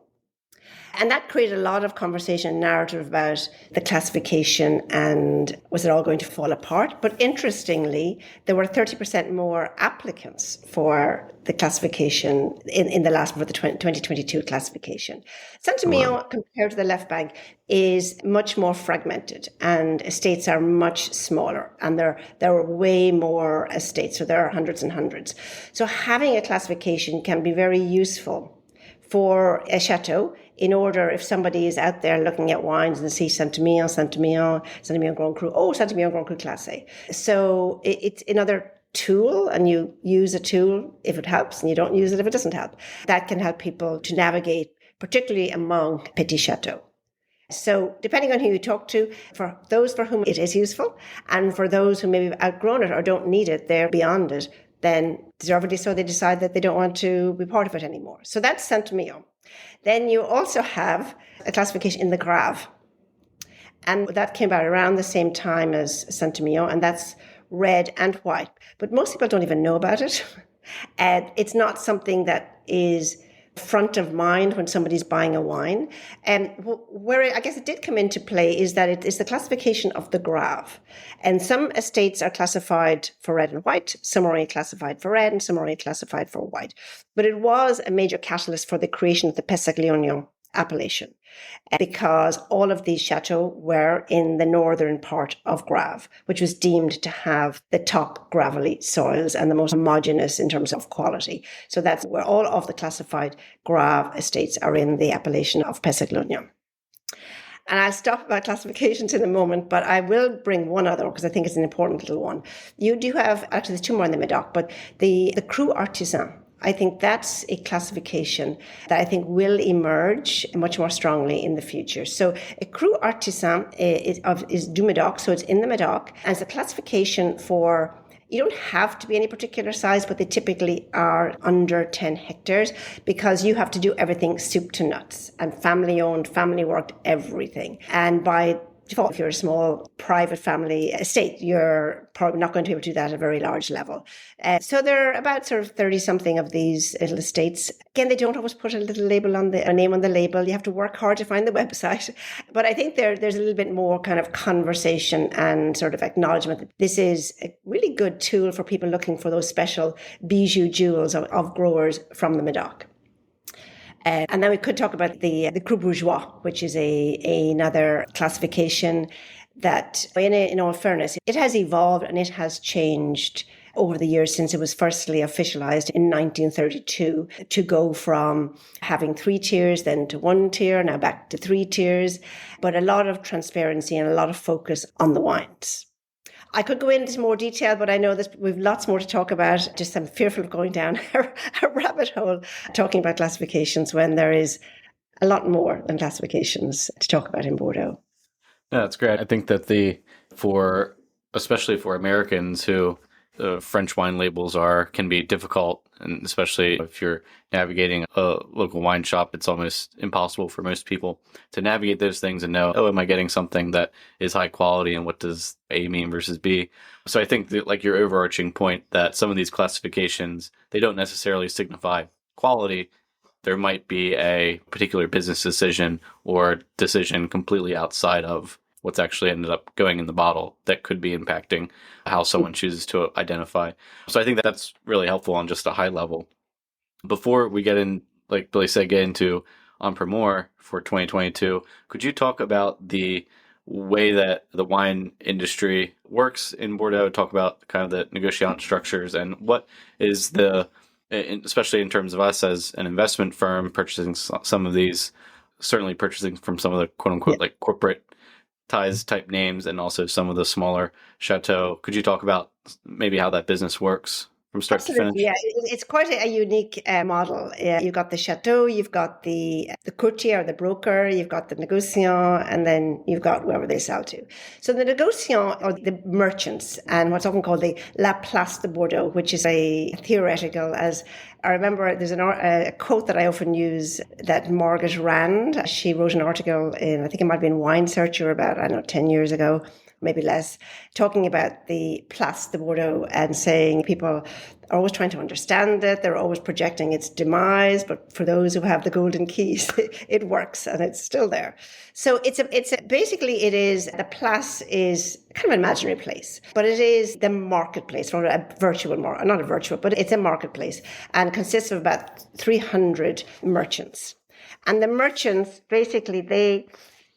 And that created a lot of conversation and narrative about the classification and was it all going to fall apart? But interestingly, there were 30% more applicants for the classification in the last, for the 2022 classification. Saint-Emilion, compared to the left bank, is much more fragmented and estates are much smaller and there are way more estates. So there are hundreds and hundreds. So having a classification can be very useful for a chateau in order if somebody is out there looking at wines and see Saint-Emilion Grand Cru, Saint-Emilion Grand Cru Classé. So it's another tool, and you use a tool if it helps and you don't use it if it doesn't help. That can help people to navigate, particularly among petit chateaux. So depending on who you talk to, for those for whom it is useful and for those who maybe have outgrown it or don't need it, they're beyond it, then deservedly so, they decide that they don't want to be part of it anymore. So that's Saint-Emilion. Then you also have a classification in the Grave. And that came about around the same time as Saint-Emilion, and that's red and white. But most people don't even know about it. And it's not something that is front of mind when somebody's buying a wine. And where I guess it did come into play is that it is the classification of the Grave. And some estates are classified for red and white, some are only classified for red, and some are only classified for white. But it was a major catalyst for the creation of the Pessac-Léognan appellation, because all of these chateaux were in the northern part of Grave, which was deemed to have the top gravelly soils and the most homogeneous in terms of quality. So that's where all of the classified Grave estates are in the appellation of Pessac-Léognan. And I'll stop about classifications in a moment, but I will bring one other because I think it's an important little one. You do have, actually there's two more in the Médoc, but the Cru Artisan, I think that's a classification that I think will emerge much more strongly in the future. So a Cru Artisan is du Médoc, so it's in the Médoc, and it's a classification for, you don't have to be any particular size, but they typically are under 10 hectares because you have to do everything soup to nuts and family owned, family worked, everything. And by default, if you're a small private family estate, you're probably not going to be able to do that at a very large level. So there are about sort of 30 something of these little estates. Again, they don't always put a little label on a name on the label. You have to work hard to find the website. But I think there's a little bit more kind of conversation and sort of acknowledgement that this is a really good tool for people looking for those special bijou jewels of growers from the Médoc. And then we could talk about the Cru Bourgeois, which is another classification that, in all fairness, it has evolved and it has changed over the years since it was firstly officialized in 1932 to go from having 3 tiers, then to 1 tier, now back to 3 tiers, but a lot of transparency and a lot of focus on the wines. I could go into more detail, but I know we've lots more to talk about. Just I'm fearful of going down a rabbit hole talking about classifications when there is a lot more than classifications to talk about in Bordeaux. Yeah, that's great. I think that especially for Americans who the French wine labels can be difficult, and especially if you're navigating a local wine shop, it's almost impossible for most people to navigate those things and know, am I getting something that is high quality, and what does A mean versus B? So I think that, like, your overarching point that some of these classifications, they don't necessarily signify quality. There might be a particular business decision or decision completely outside of what's actually ended up going in the bottle that could be impacting how someone chooses to identify. So I think that's really helpful on just a high level. Before we get in, like Billy said, get into Emprumeaux for 2022, could you talk about the way that the wine industry works in Bordeaux, talk about kind of the negotiant structures and what is especially in terms of us as an investment firm purchasing some of these, certainly purchasing from some of the quote unquote like corporate ties type names and also some of the smaller chateau. Could you talk about maybe how that business works from start to finish? Yeah, it's quite a unique model. You've got the chateau, you've got the courtier or the broker, you've got the negociant, and then you've got whoever they sell to. So the negociant or the merchants, and what's often called the La Place de Bordeaux, which is a theoretical, as I remember there's a quote that I often use that Margaret Rand, she wrote an article in, I think it might have been Wine Searcher about, 10 years ago, maybe less, talking about the Place de Bordeaux and saying people are always trying to understand it. They're always projecting its demise, but for those who have the golden keys, it works and it's still there. So basically the Place is kind of an imaginary place, but it is the marketplace, or a virtual market, not a virtual, but it's a marketplace and consists of about 300 merchants. And the merchants, basically,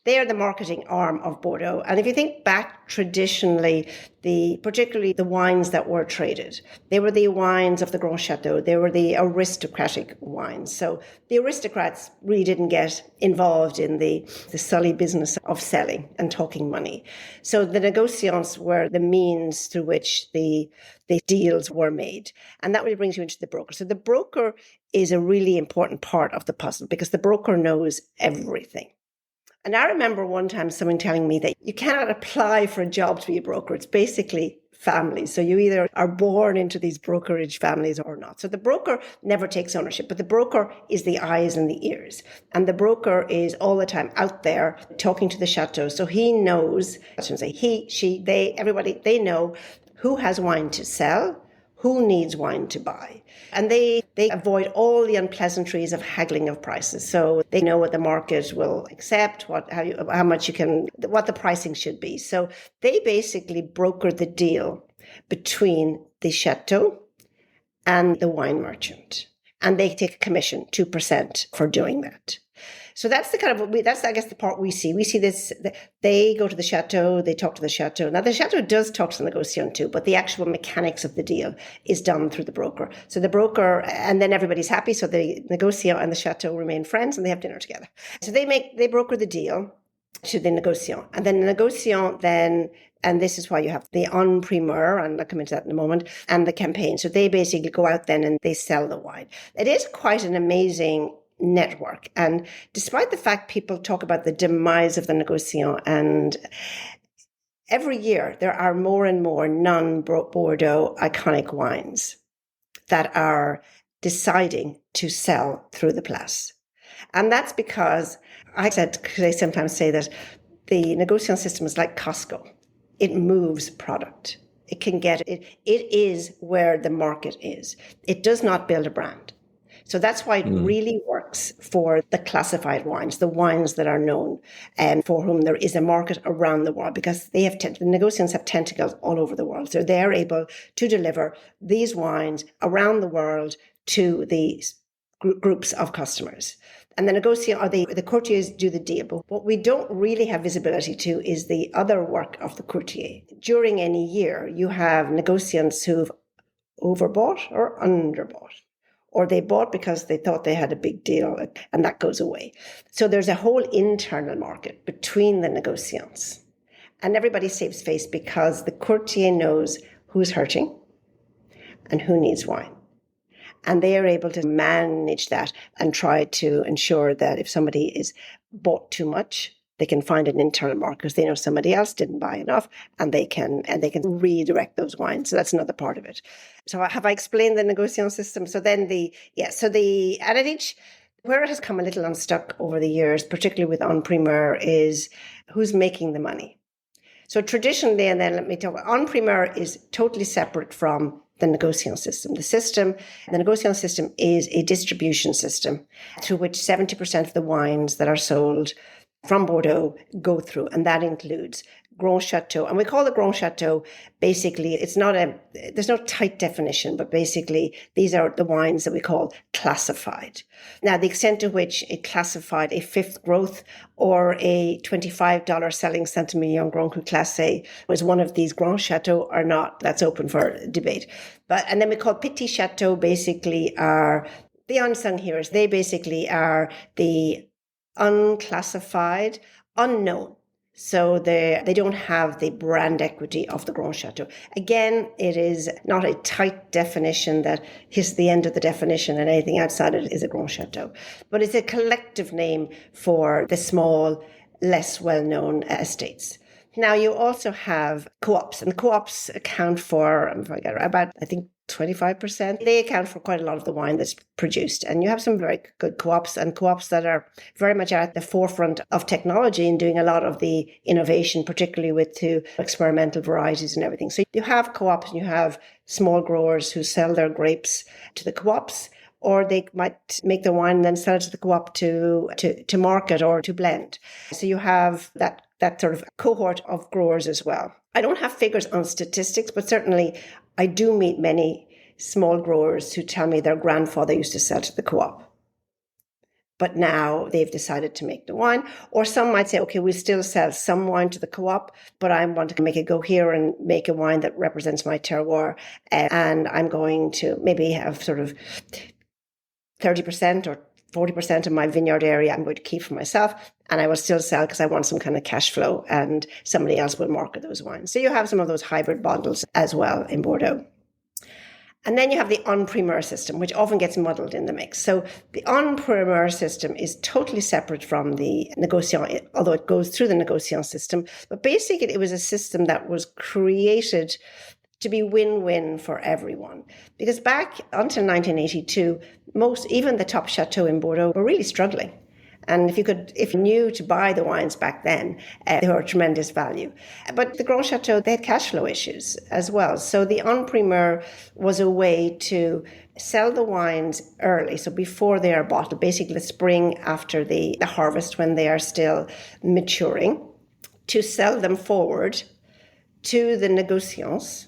they are the marketing arm of Bordeaux. And if you think back traditionally, particularly the wines that were traded, they were the wines of the Grand Chateau. They were the aristocratic wines. So the aristocrats really didn't get involved in the sully business of selling and talking money. So the negociants were the means through which the deals were made. And that really brings you into the broker. So the broker is a really important part of the puzzle because the broker knows everything. And I remember one time someone telling me that you cannot apply for a job to be a broker. It's basically families. So you either are born into these brokerage families or not. So the broker never takes ownership, but the broker is the eyes and the ears. And the broker is all the time out there talking to the chateau. So he knows, I shouldn't say he, she, they, everybody, they know who has wine to sell, who needs wine to buy. And they avoid all the unpleasantries of haggling of prices. So they know what the market will accept, how much you can, what the pricing should be. So they basically broker the deal between the chateau and the wine merchant. And they take a commission, 2% for doing that. So that's that's, I guess, the part we see. We see this, they go to the chateau, they talk to the chateau. Now, the chateau does talk to the negociant too, but the actual mechanics of the deal is done through the broker. So the broker, and then everybody's happy. So the negociant and the chateau remain friends and they have dinner together. So they broker the deal to the negociant. And then the negociant then, and this is why you have the en primeur, and I'll come into that in a moment, and the campaign. So they basically go out then and they sell the wine. It is quite an amazing network. And despite the fact people talk about the demise of the negociant, and every year there are more and more non-Bordeaux iconic wines that are deciding to sell through the Place. And that's because I sometimes say that the negociant system is like Costco. It moves product. It can get it. It is where the market is. It does not build a brand. So that's why it really works for the classified wines, the wines that are known and for whom there is a market around the world, because the negociants have tentacles all over the world. So they're able to deliver these wines around the world to these groups of customers. And the negociant or the courtiers do the deal. But what we don't really have visibility to is the other work of the courtier. During any year, you have negociants who've overbought or underbought. Or they bought because they thought they had a big deal, and that goes away. So there's a whole internal market between the negociants. And everybody saves face because the courtier knows who's hurting and who needs wine. And they are able to manage that and try to ensure that if somebody is bought too much, they can find an internal market because they know somebody else didn't buy enough, and they can redirect those wines. So that's another part of it. So have I explained the negociant system? So then where it has come a little unstuck over the years, particularly with en primeur, is who's making the money. So traditionally, and then let me talk, en primeur is totally separate from the negociant system. The negociant system is a distribution system through which 70% of the wines that are sold from Bordeaux go through, and that includes Grand Chateau. And we call it Grand Chateau, basically, there's no tight definition, but basically these are the wines that we call classified. Now, the extent to which it classified a fifth growth or a $25 selling Saint-Emilion Grand Cru Classé was one of these Grand Chateau or not, that's open for debate. And then we call Petit Chateau basically are the unsung heroes. They basically are the unclassified, unknown. So they don't have the brand equity of the Grand Chateau. Again, it is not a tight definition that hits the end of the definition and anything outside it is a Grand Chateau. But it's a collective name for the small, less well-known estates. Now, you also have co-ops, and co-ops account for, about, I think, 25%. They account for quite a lot of the wine that's produced. And you have some very good co-ops and co-ops that are very much at the forefront of technology and doing a lot of the innovation, particularly with the experimental varieties and everything. So you have co-ops and you have small growers who sell their grapes to the co-ops, or they might make the wine and then sell it to the co-op to market or to blend. So you have that sort of cohort of growers as well. I don't have figures on statistics, but certainly I do meet many small growers who tell me their grandfather used to sell to the co-op, but now they've decided to make the wine. Or some might say, okay, we still sell some wine to the co-op, but I want to make it go here and make a wine that represents my terroir. And I'm going to maybe have sort of 30% or 40% of my vineyard area I'm going to keep for myself, and I will still sell because I want some kind of cash flow, and somebody else will market those wines. So you have some of those hybrid models as well in Bordeaux. And then you have the en primeur system, which often gets muddled in the mix. So the en primeur system is totally separate from the négociant, although it goes through the négociant system. But basically, it was a system that was created to be win-win for everyone. Because back until 1982, even the top chateaux in Bordeaux were really struggling. And if you knew to buy the wines back then, they were a tremendous value. But the Grand Chateau, they had cash flow issues as well. So the en primeur was a way to sell the wines early, so before they are bottled, basically the spring after the harvest when they are still maturing, to sell them forward to the négociants,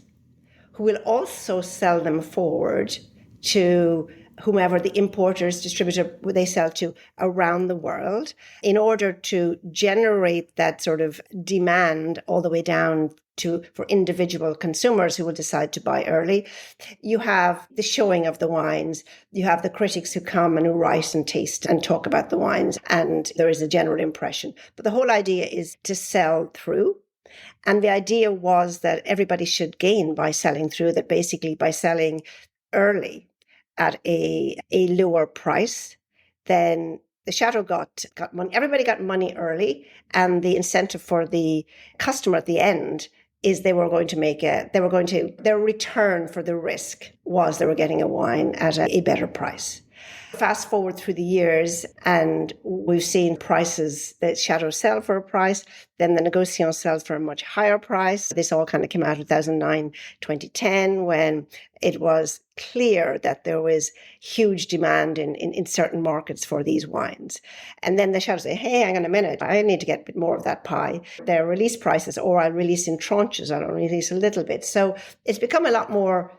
who will also sell them forward to whomever the importers, distributor, they sell to around the world, in order to generate that sort of demand all the way down for individual consumers who will decide to buy early. You have the showing of the wines. You have the critics who come and who write and taste and talk about the wines, and there is a general impression. But the whole idea is to sell through. And the idea was that everybody should gain by selling through, that basically by selling early at a lower price, then the chateau got money. Everybody got money early, and the incentive for the customer at the end is their return for the risk was they were getting a wine at a better price. Fast forward through the years, and we've seen prices that chateaux sell for a price, then the négociant sells for a much higher price. This all kind of came out in 2009, 2010, when it was clear that there was huge demand in certain markets for these wines. And then the chateaux say, hey, hang on a minute, I need to get a bit more of that pie. They're release prices, or I'll release in tranches, I'll release a little bit. So it's become a lot more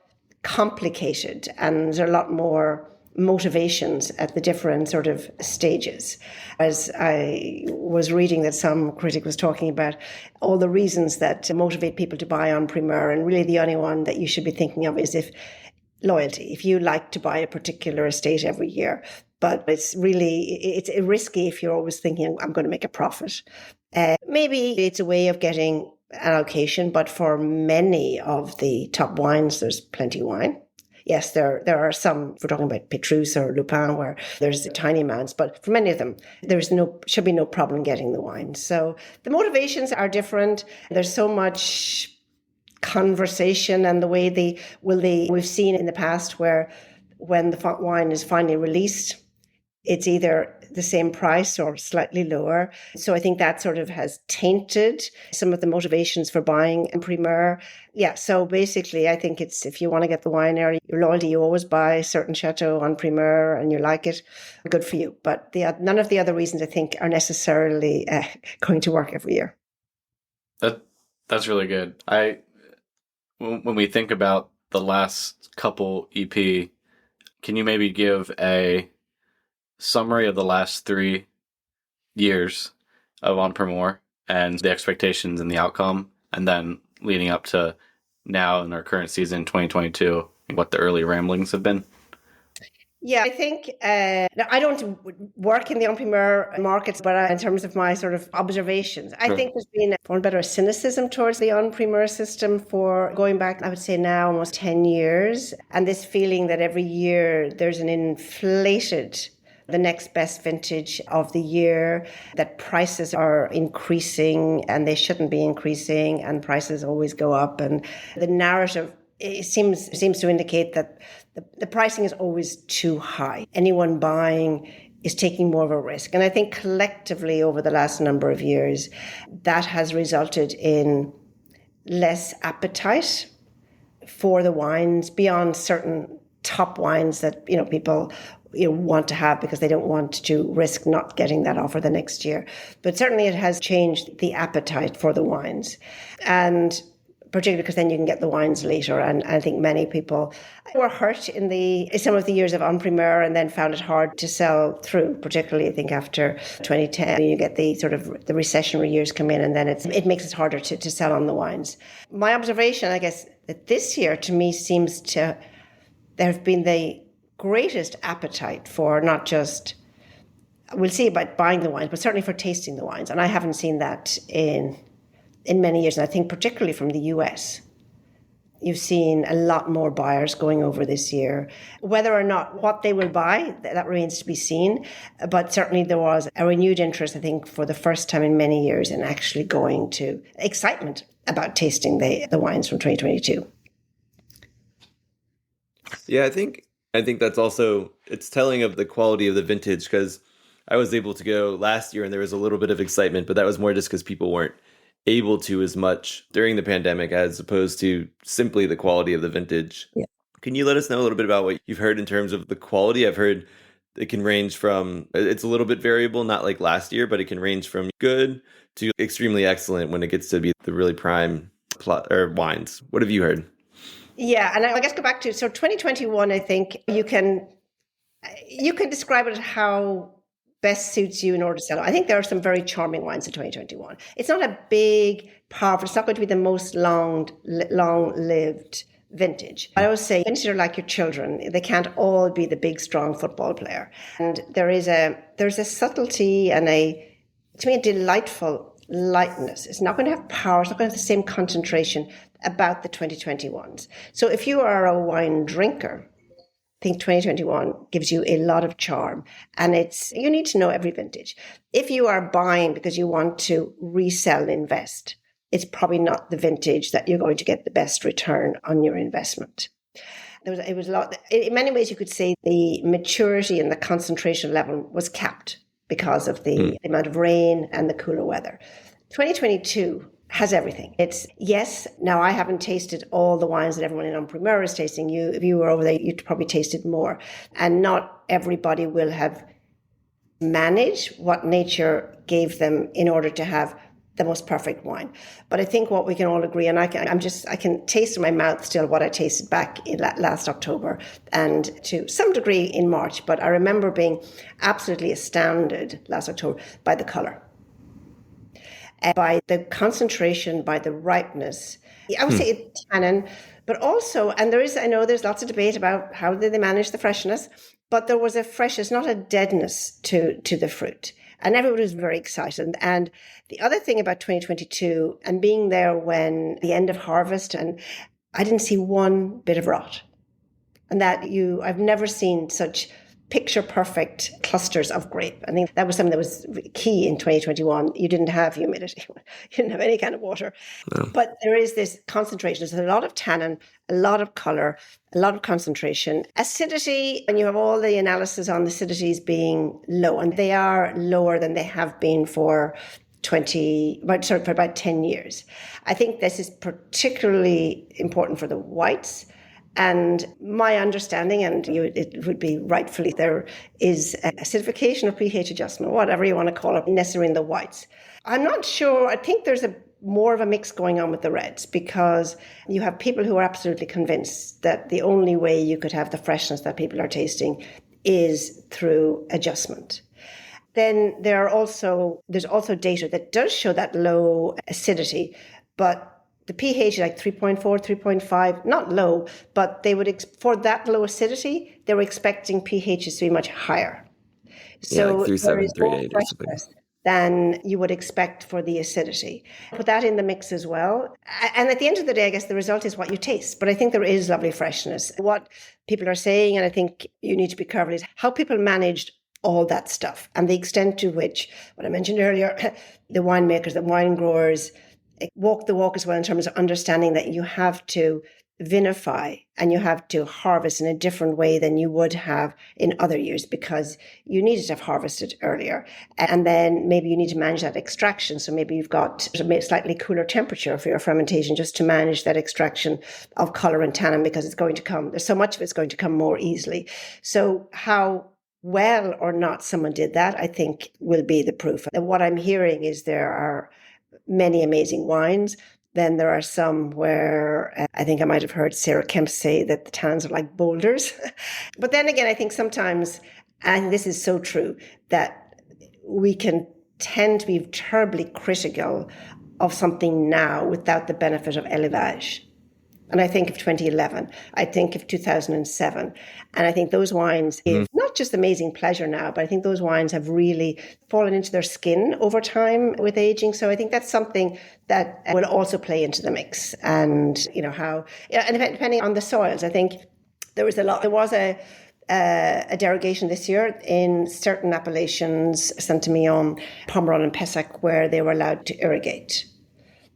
complicated, and there are a lot more motivations at the different sort of stages. As I was reading that some critic was talking about all the reasons that motivate people to buy en primeur, and really the only one that you should be thinking of is loyalty. If you like to buy a particular estate every year, but it's risky if you're always thinking, I'm going to make a profit. Maybe it's a way of getting allocation, but for many of the top wines, there's plenty of wine. Yes, there are some, if we're talking about Petrus or Lupin, where there's tiny amounts, but for many of them, should be no problem getting the wine. So the motivations are different. There's so much conversation, and the way we've seen in the past where when the wine is finally released, it's either the same price or slightly lower. So I think that sort of has tainted some of the motivations for buying en primeur. Yeah, so basically I think it's, if you want to get the wine early, your loyalty, you always buy a certain chateau en primeur and you like it, good for you. But none of the other reasons I think are necessarily going to work every year. That's really good. When we think about the last couple EP, can you maybe give a summary of the last 3 years of Entrepreneur and the expectations and the outcome, and then leading up to now in our current season, 2022, what the early ramblings have been? Yeah, I think now I don't work in the entrepreneur markets, but in terms of my sort of observations, I think there's been, for better, cynicism towards the entrepreneur system for going back, I would say now almost 10 years. And this feeling that every year there's an inflated, the next best vintage of the year, that prices are increasing and they shouldn't be increasing and prices always go up. And the narrative, it seems to indicate that the pricing is always too high. Anyone buying is taking more of a risk. And I think collectively over the last number of years, that has resulted in less appetite for the wines beyond certain top wines that, people want to have because they don't want to risk not getting that offer the next year. But certainly it has changed the appetite for the wines. And particularly because then you can get the wines later. And I think many people were hurt in some of the years of entrepreneur and then found it hard to sell through, particularly I think after 2010. You get the sort of the recessionary years come in and then it makes it harder to sell on the wines. My observation, I guess, that this year to me seems to, there have been the greatest appetite for not just, we'll see about buying the wines, but certainly for tasting the wines. And I haven't seen that in many years. And I think particularly from the US, you've seen a lot more buyers going over this year. Whether or not what they will buy, that remains to be seen. But certainly there was a renewed interest, I think, for the first time in many years in actually going to excitement about tasting the wines from 2022. Yeah, I think that's also, it's telling of the quality of the vintage, because I was able to go last year and there was a little bit of excitement, but that was more just because people weren't able to as much during the pandemic as opposed to simply the quality of the vintage. Yeah. Can you let us know a little bit about what you've heard in terms of the quality? I've heard it can range from, it's a little bit variable, not like last year, but it can range from good to extremely excellent when it gets to be the really prime wines. What have you heard? Yeah, and I guess go back to, so 2021, I think you can describe it as how best suits you in order to sell it. I think there are some very charming wines in 2021. It's not a big, powerful, it's not going to be the most long-lived vintage. I always say vintage are like your children. They can't all be the big, strong football player. And there's a subtlety and to me, a delightful lightness. It's not going to have power. It's not going to have the same concentration about the 2021s. So if you are a wine drinker, I think 2021 gives you a lot of charm, and you need to know every vintage. If you are buying because you want to resell and invest, it's probably not the vintage that you're going to get the best return on your investment. It was a lot. In many ways, you could say the maturity and the concentration level was capped because of the amount of rain and the cooler weather. 2022 has everything. Now I haven't tasted all the wines that everyone in Entrepreneur is tasting. If you were over there, you'd probably tasted more. And not everybody will have managed what nature gave them in order to have the most perfect wine. But I think what we can all agree, and I can taste in my mouth still what I tasted back in last October and to some degree in March. But I remember being absolutely astounded last October by the color. By the concentration, by the ripeness. I would say tannin, but also, and I know there's lots of debate about how did they manage the freshness, but there was a freshness, not a deadness to the fruit. And everybody was very excited. And the other thing about 2022 and being there when the end of harvest, and I didn't see one bit of rot. And I've never seen such picture perfect clusters of grape. I think that was something that was key in 2021. You didn't have humidity. You didn't have any kind of water. No. But there is this concentration. There's a lot of tannin, a lot of color, a lot of concentration. Acidity, and you have all the analysis on the acidities being low, and they are lower than they have been for about 10 years. I think this is particularly important for the whites. And my understanding, and it would be rightfully, there is acidification or pH adjustment, whatever you want to call it, necessarily in the whites. I'm not sure. I think there's a more of a mix going on with the reds, because you have people who are absolutely convinced that the only way you could have the freshness that people are tasting is through adjustment. Then there's also data that does show that low acidity, but the pH is like 3.4, 3.5, not low, but they would, for that low acidity, they were expecting pHs to be much higher. So like 3.7, 3.8 or something than you would expect for the acidity. Put that in the mix as well. And at the end of the day, I guess the result is what you taste. But I think there is lovely freshness. What people are saying, and I think you need to be careful, is how people managed all that stuff and the extent to which, what I mentioned earlier, the winemakers, the wine growers walk the walk as well in terms of understanding that you have to vinify and you have to harvest in a different way than you would have in other years, because you needed to have harvested earlier. And then maybe you need to manage that extraction. So maybe you've got a slightly cooler temperature for your fermentation just to manage that extraction of color and tannin, because it's going to come, there's so much of it's going to come more easily. So how well or not someone did that, I think, will be the proof. And what I'm hearing is there are many amazing wines. Then there are some where I think I might have heard Sarah Kemp say that the tannins are like boulders. But then again, I think sometimes, and this is so true, that we can tend to be terribly critical of something now without the benefit of élevage. And I think of 2011, I think of 2007. And I think those wines give not just amazing pleasure now, but I think those wines have really fallen into their skin over time with aging. So I think that's something that will also play into the mix. And, you know, how, and depending on the soils, I think there was a derogation this year in certain appellations, Saint-Emilion, Pomerol and Pessac, where they were allowed to irrigate.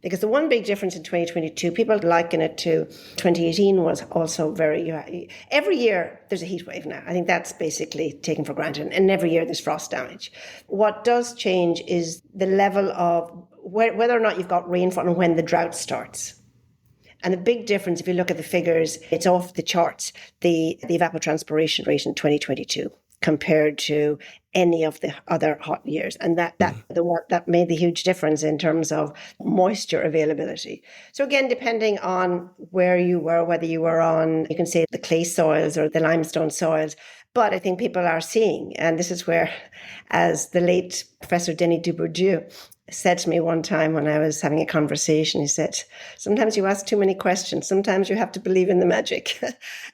Because the one big difference in 2022, people liken it to 2018, was also every year there's a heat wave now. I think that's basically taken for granted. And every year there's frost damage. What does change is the level of whether or not you've got rainfall and when the drought starts. And the big difference, if you look at the figures, it's off the charts, the evapotranspiration rate in 2022 compared to any of the other hot years. And that made the huge difference in terms of moisture availability. So again, depending on where you were, whether you were on, you can say the clay soils or the limestone soils, but I think people are seeing, and this is where, as the late Professor Denis Dubourdieu said to me one time when I was having a conversation, he said, sometimes you ask too many questions. Sometimes you have to believe in the magic.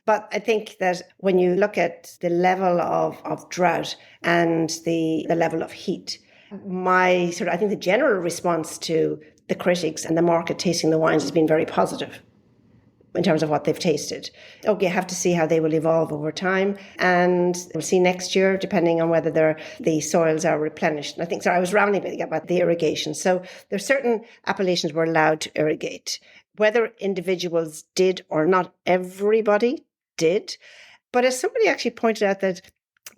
But I think that when you look at the level of drought and the level of heat, I think the general response to the critics and the market tasting the wines has been very positive in terms of what they've tasted. Okay, I have to see how they will evolve over time. And we'll see next year, depending on whether the soils are replenished. And I was rambling about the irrigation. So there are certain appellations were allowed to irrigate. Whether individuals did or not, everybody did. But as somebody actually pointed out, that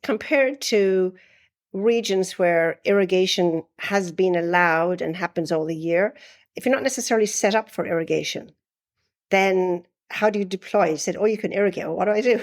compared to regions where irrigation has been allowed and happens all the year, if you're not necessarily set up for irrigation, then how do you deploy? He said, you can irrigate. Well, what do I do?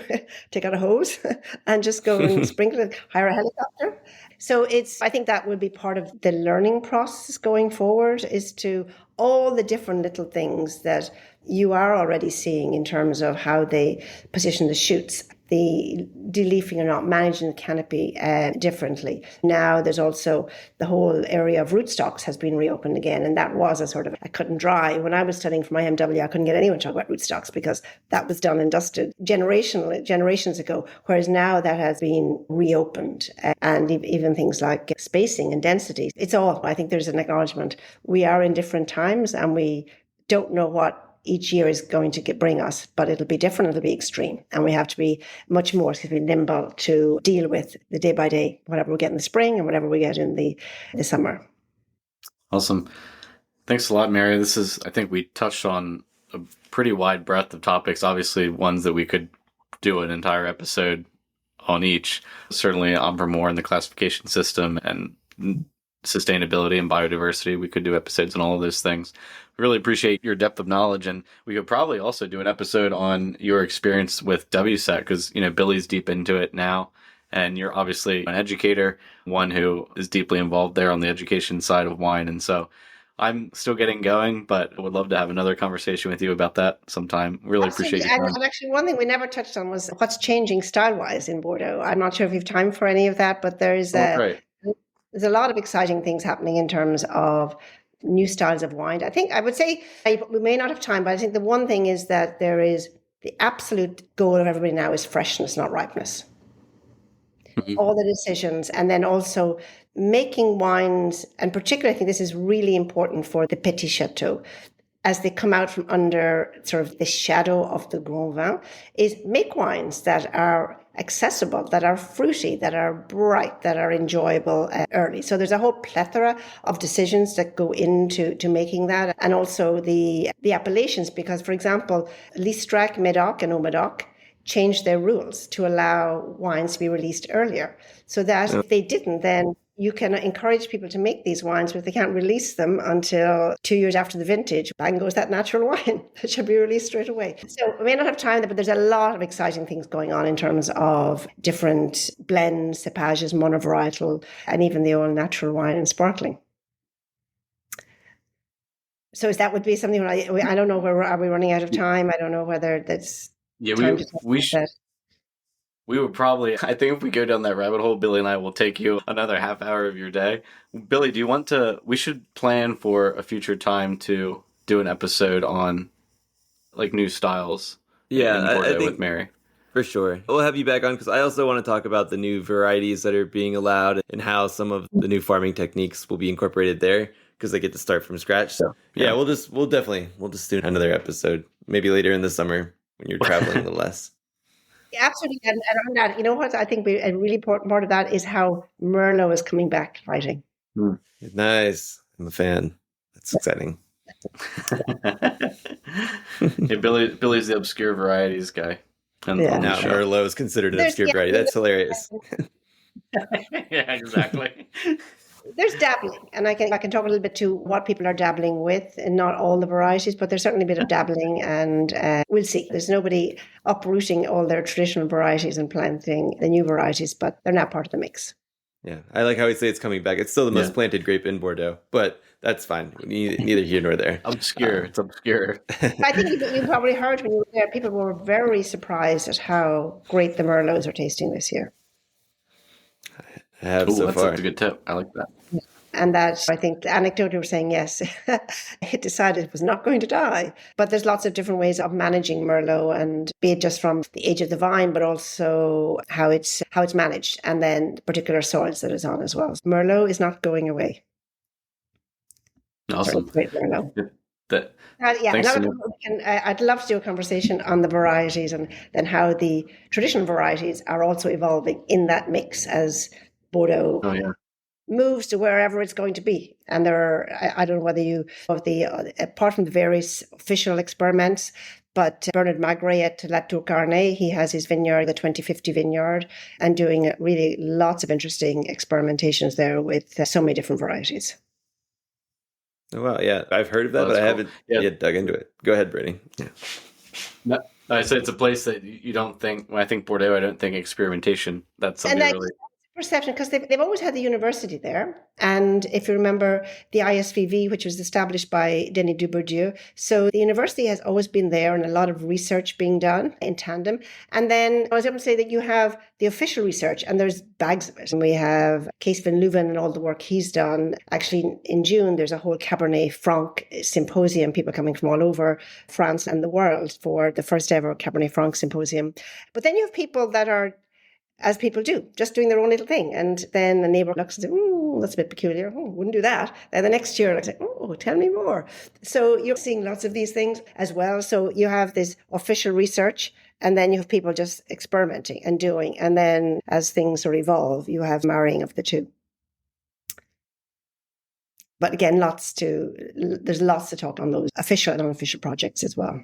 Take out a hose and just go and sprinkle it, hire a helicopter? So I think that would be part of the learning process going forward, is to all the different little things that you are already seeing in terms of how they position the shoots, the de-leafing or not, managing the canopy differently. Now there's also the whole area of rootstocks has been reopened again, and that was a sort of a cut and dry. When I was studying for my MW, I couldn't get anyone to talk about rootstocks because that was done and dusted generations ago, whereas now that has been reopened, and even things like spacing and density. I think there's an acknowledgement. We are in different times and we don't know what each year is going to bring us, but it'll be different, it'll be extreme. And we have to be much more nimble to deal with the day by day, whatever we get in the spring and whatever we get in the summer. Awesome. Thanks a lot, Mary. I think we touched on a pretty wide breadth of topics, obviously ones that we could do an entire episode on each. Certainly on for more in the classification system and sustainability and biodiversity. We could do episodes on all of those things. Really appreciate your depth of knowledge, and we could probably also do an episode on your experience with WSET, because Billy's deep into it now, and you're obviously an educator, one who is deeply involved there on the education side of wine, and so I'm still getting going, but I would love to have another conversation with you about that sometime. Really Absolutely. appreciate your time. And actually, one thing we never touched on was what's changing style-wise in Bordeaux. I'm not sure if you have time for any of that, but Oh, great. there's a lot of exciting things happening in terms of new styles of wine. I think I would say we may not have time, but I think the one thing is that there is the absolute goal of everybody now is freshness, not ripeness. All the decisions, and then also making wines, and particularly I think this is really important for the Petit Chateau, as they come out from under sort of the shadow of the Grand Vin, is make wines that are accessible, that are fruity, that are bright, that are enjoyable early. So there's a whole plethora of decisions that go into making that, and also the appellations, because, for example, Listrac, Medoc, and Haut-Medoc changed their rules to allow wines to be released earlier, so that if they didn't, then you can encourage people to make these wines, but if they can't release them until 2 years after the vintage, bang goes that natural wine that should be released straight away. So we may not have time, but there's a lot of exciting things going on in terms of different blends, cepages, monovarietal, and even the old natural wine and sparkling. So that would be something, I don't know, are we running out of time? I don't know whether that's... Yeah, we would probably, I think if we go down that rabbit hole, Billy and I will take you another half hour of your day. Billy, we should plan for a future time to do an episode on like new styles. Yeah, in Bordeaux I think with Mary. For sure. We'll have you back on because I also want to talk about the new varieties that are being allowed and how some of the new farming techniques will be incorporated there because they get to start from scratch. So yeah, we'll just do another episode maybe later in the summer when you're traveling a little less. Yeah, absolutely. And on that, you know what I think a really important part of that is how Merlot is coming back fighting. Nice. I'm a fan. That's exciting. Yeah, Billy's the obscure varieties guy. Now Merlot is considered an obscure variety. That's hilarious. Yeah, exactly. There's dabbling, and I can talk a little bit to what people are dabbling with, and not all the varieties, but there's certainly a bit of dabbling, and we'll see. There's nobody uprooting all their traditional varieties and planting the new varieties, but they're not part of the mix. Yeah, I like how we say it's coming back. It's still the most planted grape in Bordeaux, but that's fine. Neither here nor there. Obscure. It's obscure. I think you probably heard when you were there, people were very surprised at how great the Merlots are tasting this year. I have so far. That's a good tip. I like that. And that, I think, anecdotally were saying, yes, it decided it was not going to die. But there's lots of different ways of managing Merlot, and be it just from the age of the vine, but also how it's managed, and then particular soils that it's on as well. Merlot is not going away. Awesome. Great Merlot. Thanks. I'd love to do a conversation on the varieties and then how the traditional varieties are also evolving in that mix as Bordeaux moves to wherever it's going to be. And I don't know whether apart from the various official experiments, but Bernard Magret at La Tour Carnet, he has his vineyard, the 2050 vineyard, and doing really lots of interesting experimentations there with so many different varieties. Oh, wow. Yeah, I've heard of that, but I haven't yet dug into it. Go ahead, Brittany. Yeah. No, I said it's a place that you don't think, when I think Bordeaux, I don't think experimentation. That's something really... Perception, because they've always had the university there. And if you remember the ISVV, which was established by Denis Dubourdieu, so the university has always been there and a lot of research being done in tandem. And then I was able to say that you have the official research, and there's bags of it. And we have Kees van Leuven and all the work he's done. Actually, in June, there's a whole Cabernet Franc symposium, people coming from all over France and the world for the first ever Cabernet Franc symposium. But then you have people that are, as people do, just doing their own little thing. And then a neighbor looks and says, that's a bit peculiar. Wouldn't do that. Then the next year, I say, tell me more. So you're seeing lots of these things as well. So you have this official research, and then you have people just experimenting and doing. And then as things sort of evolve, you have marrying of the two. But again, there's lots to talk on those official and unofficial projects as well.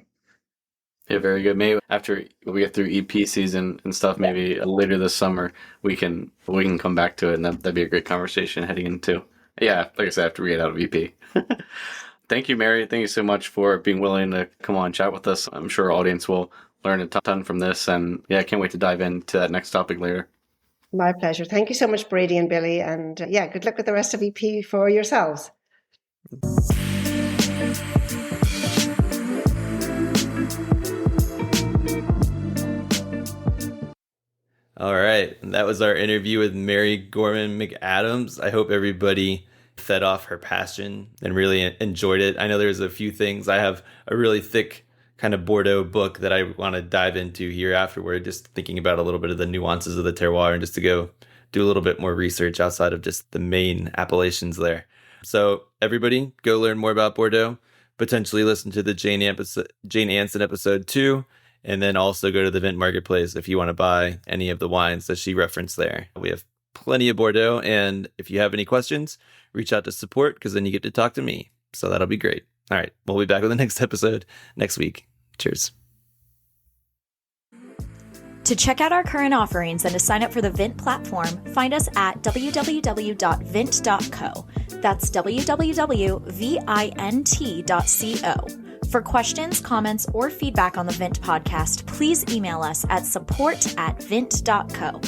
Yeah, very good. Maybe after we get through EP season and stuff, maybe later this summer, we can come back to it, and that'd be a great conversation heading into. Yeah, like I said, after we get out of EP. Thank you, Mary. Thank you so much for being willing to come on and chat with us. I'm sure our audience will learn a ton from this, and I can't wait to dive into that next topic later. My pleasure. Thank you so much, Brady and Billy, and good luck with the rest of EP for yourselves. All right. And that was our interview with Mary Gorman-McAdams. I hope everybody fed off her passion and really enjoyed it. I know there's a few things. I have a really thick kind of Bordeaux book that I want to dive into here afterward, just thinking about a little bit of the nuances of the terroir and just to go do a little bit more research outside of just the main appellations there. So everybody go learn more about Bordeaux, potentially listen to the Jane Anson episode 2. And then also go to the Vint Marketplace if you want to buy any of the wines that she referenced there. We have plenty of Bordeaux. And if you have any questions, reach out to support because then you get to talk to me. So that'll be great. All right. We'll be back with the next episode next week. Cheers. To check out our current offerings and to sign up for the Vint platform, find us at www.vint.co. That's www.vint.co. For questions, comments, or feedback on the Vint podcast, please email us at support@vint.co.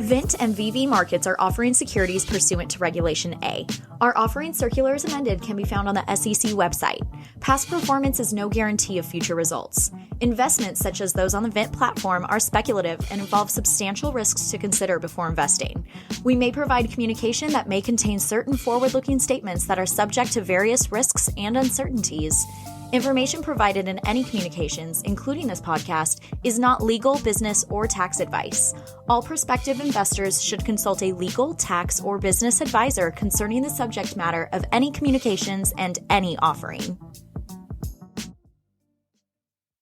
Vint and VV Markets are offering securities pursuant to Regulation A. Our offering circular as amended can be found on the SEC website. Past performance is no guarantee of future results. Investments such as those on the Vint platform are speculative and involve substantial risks to consider before investing. We may provide communication that may contain certain forward-looking statements that are subject to various risks and uncertainties. Information provided in any communications, including this podcast, is not legal, business, or tax advice. All prospective investors should consult a legal, tax, or business advisor concerning the subject matter of any communications and any offering.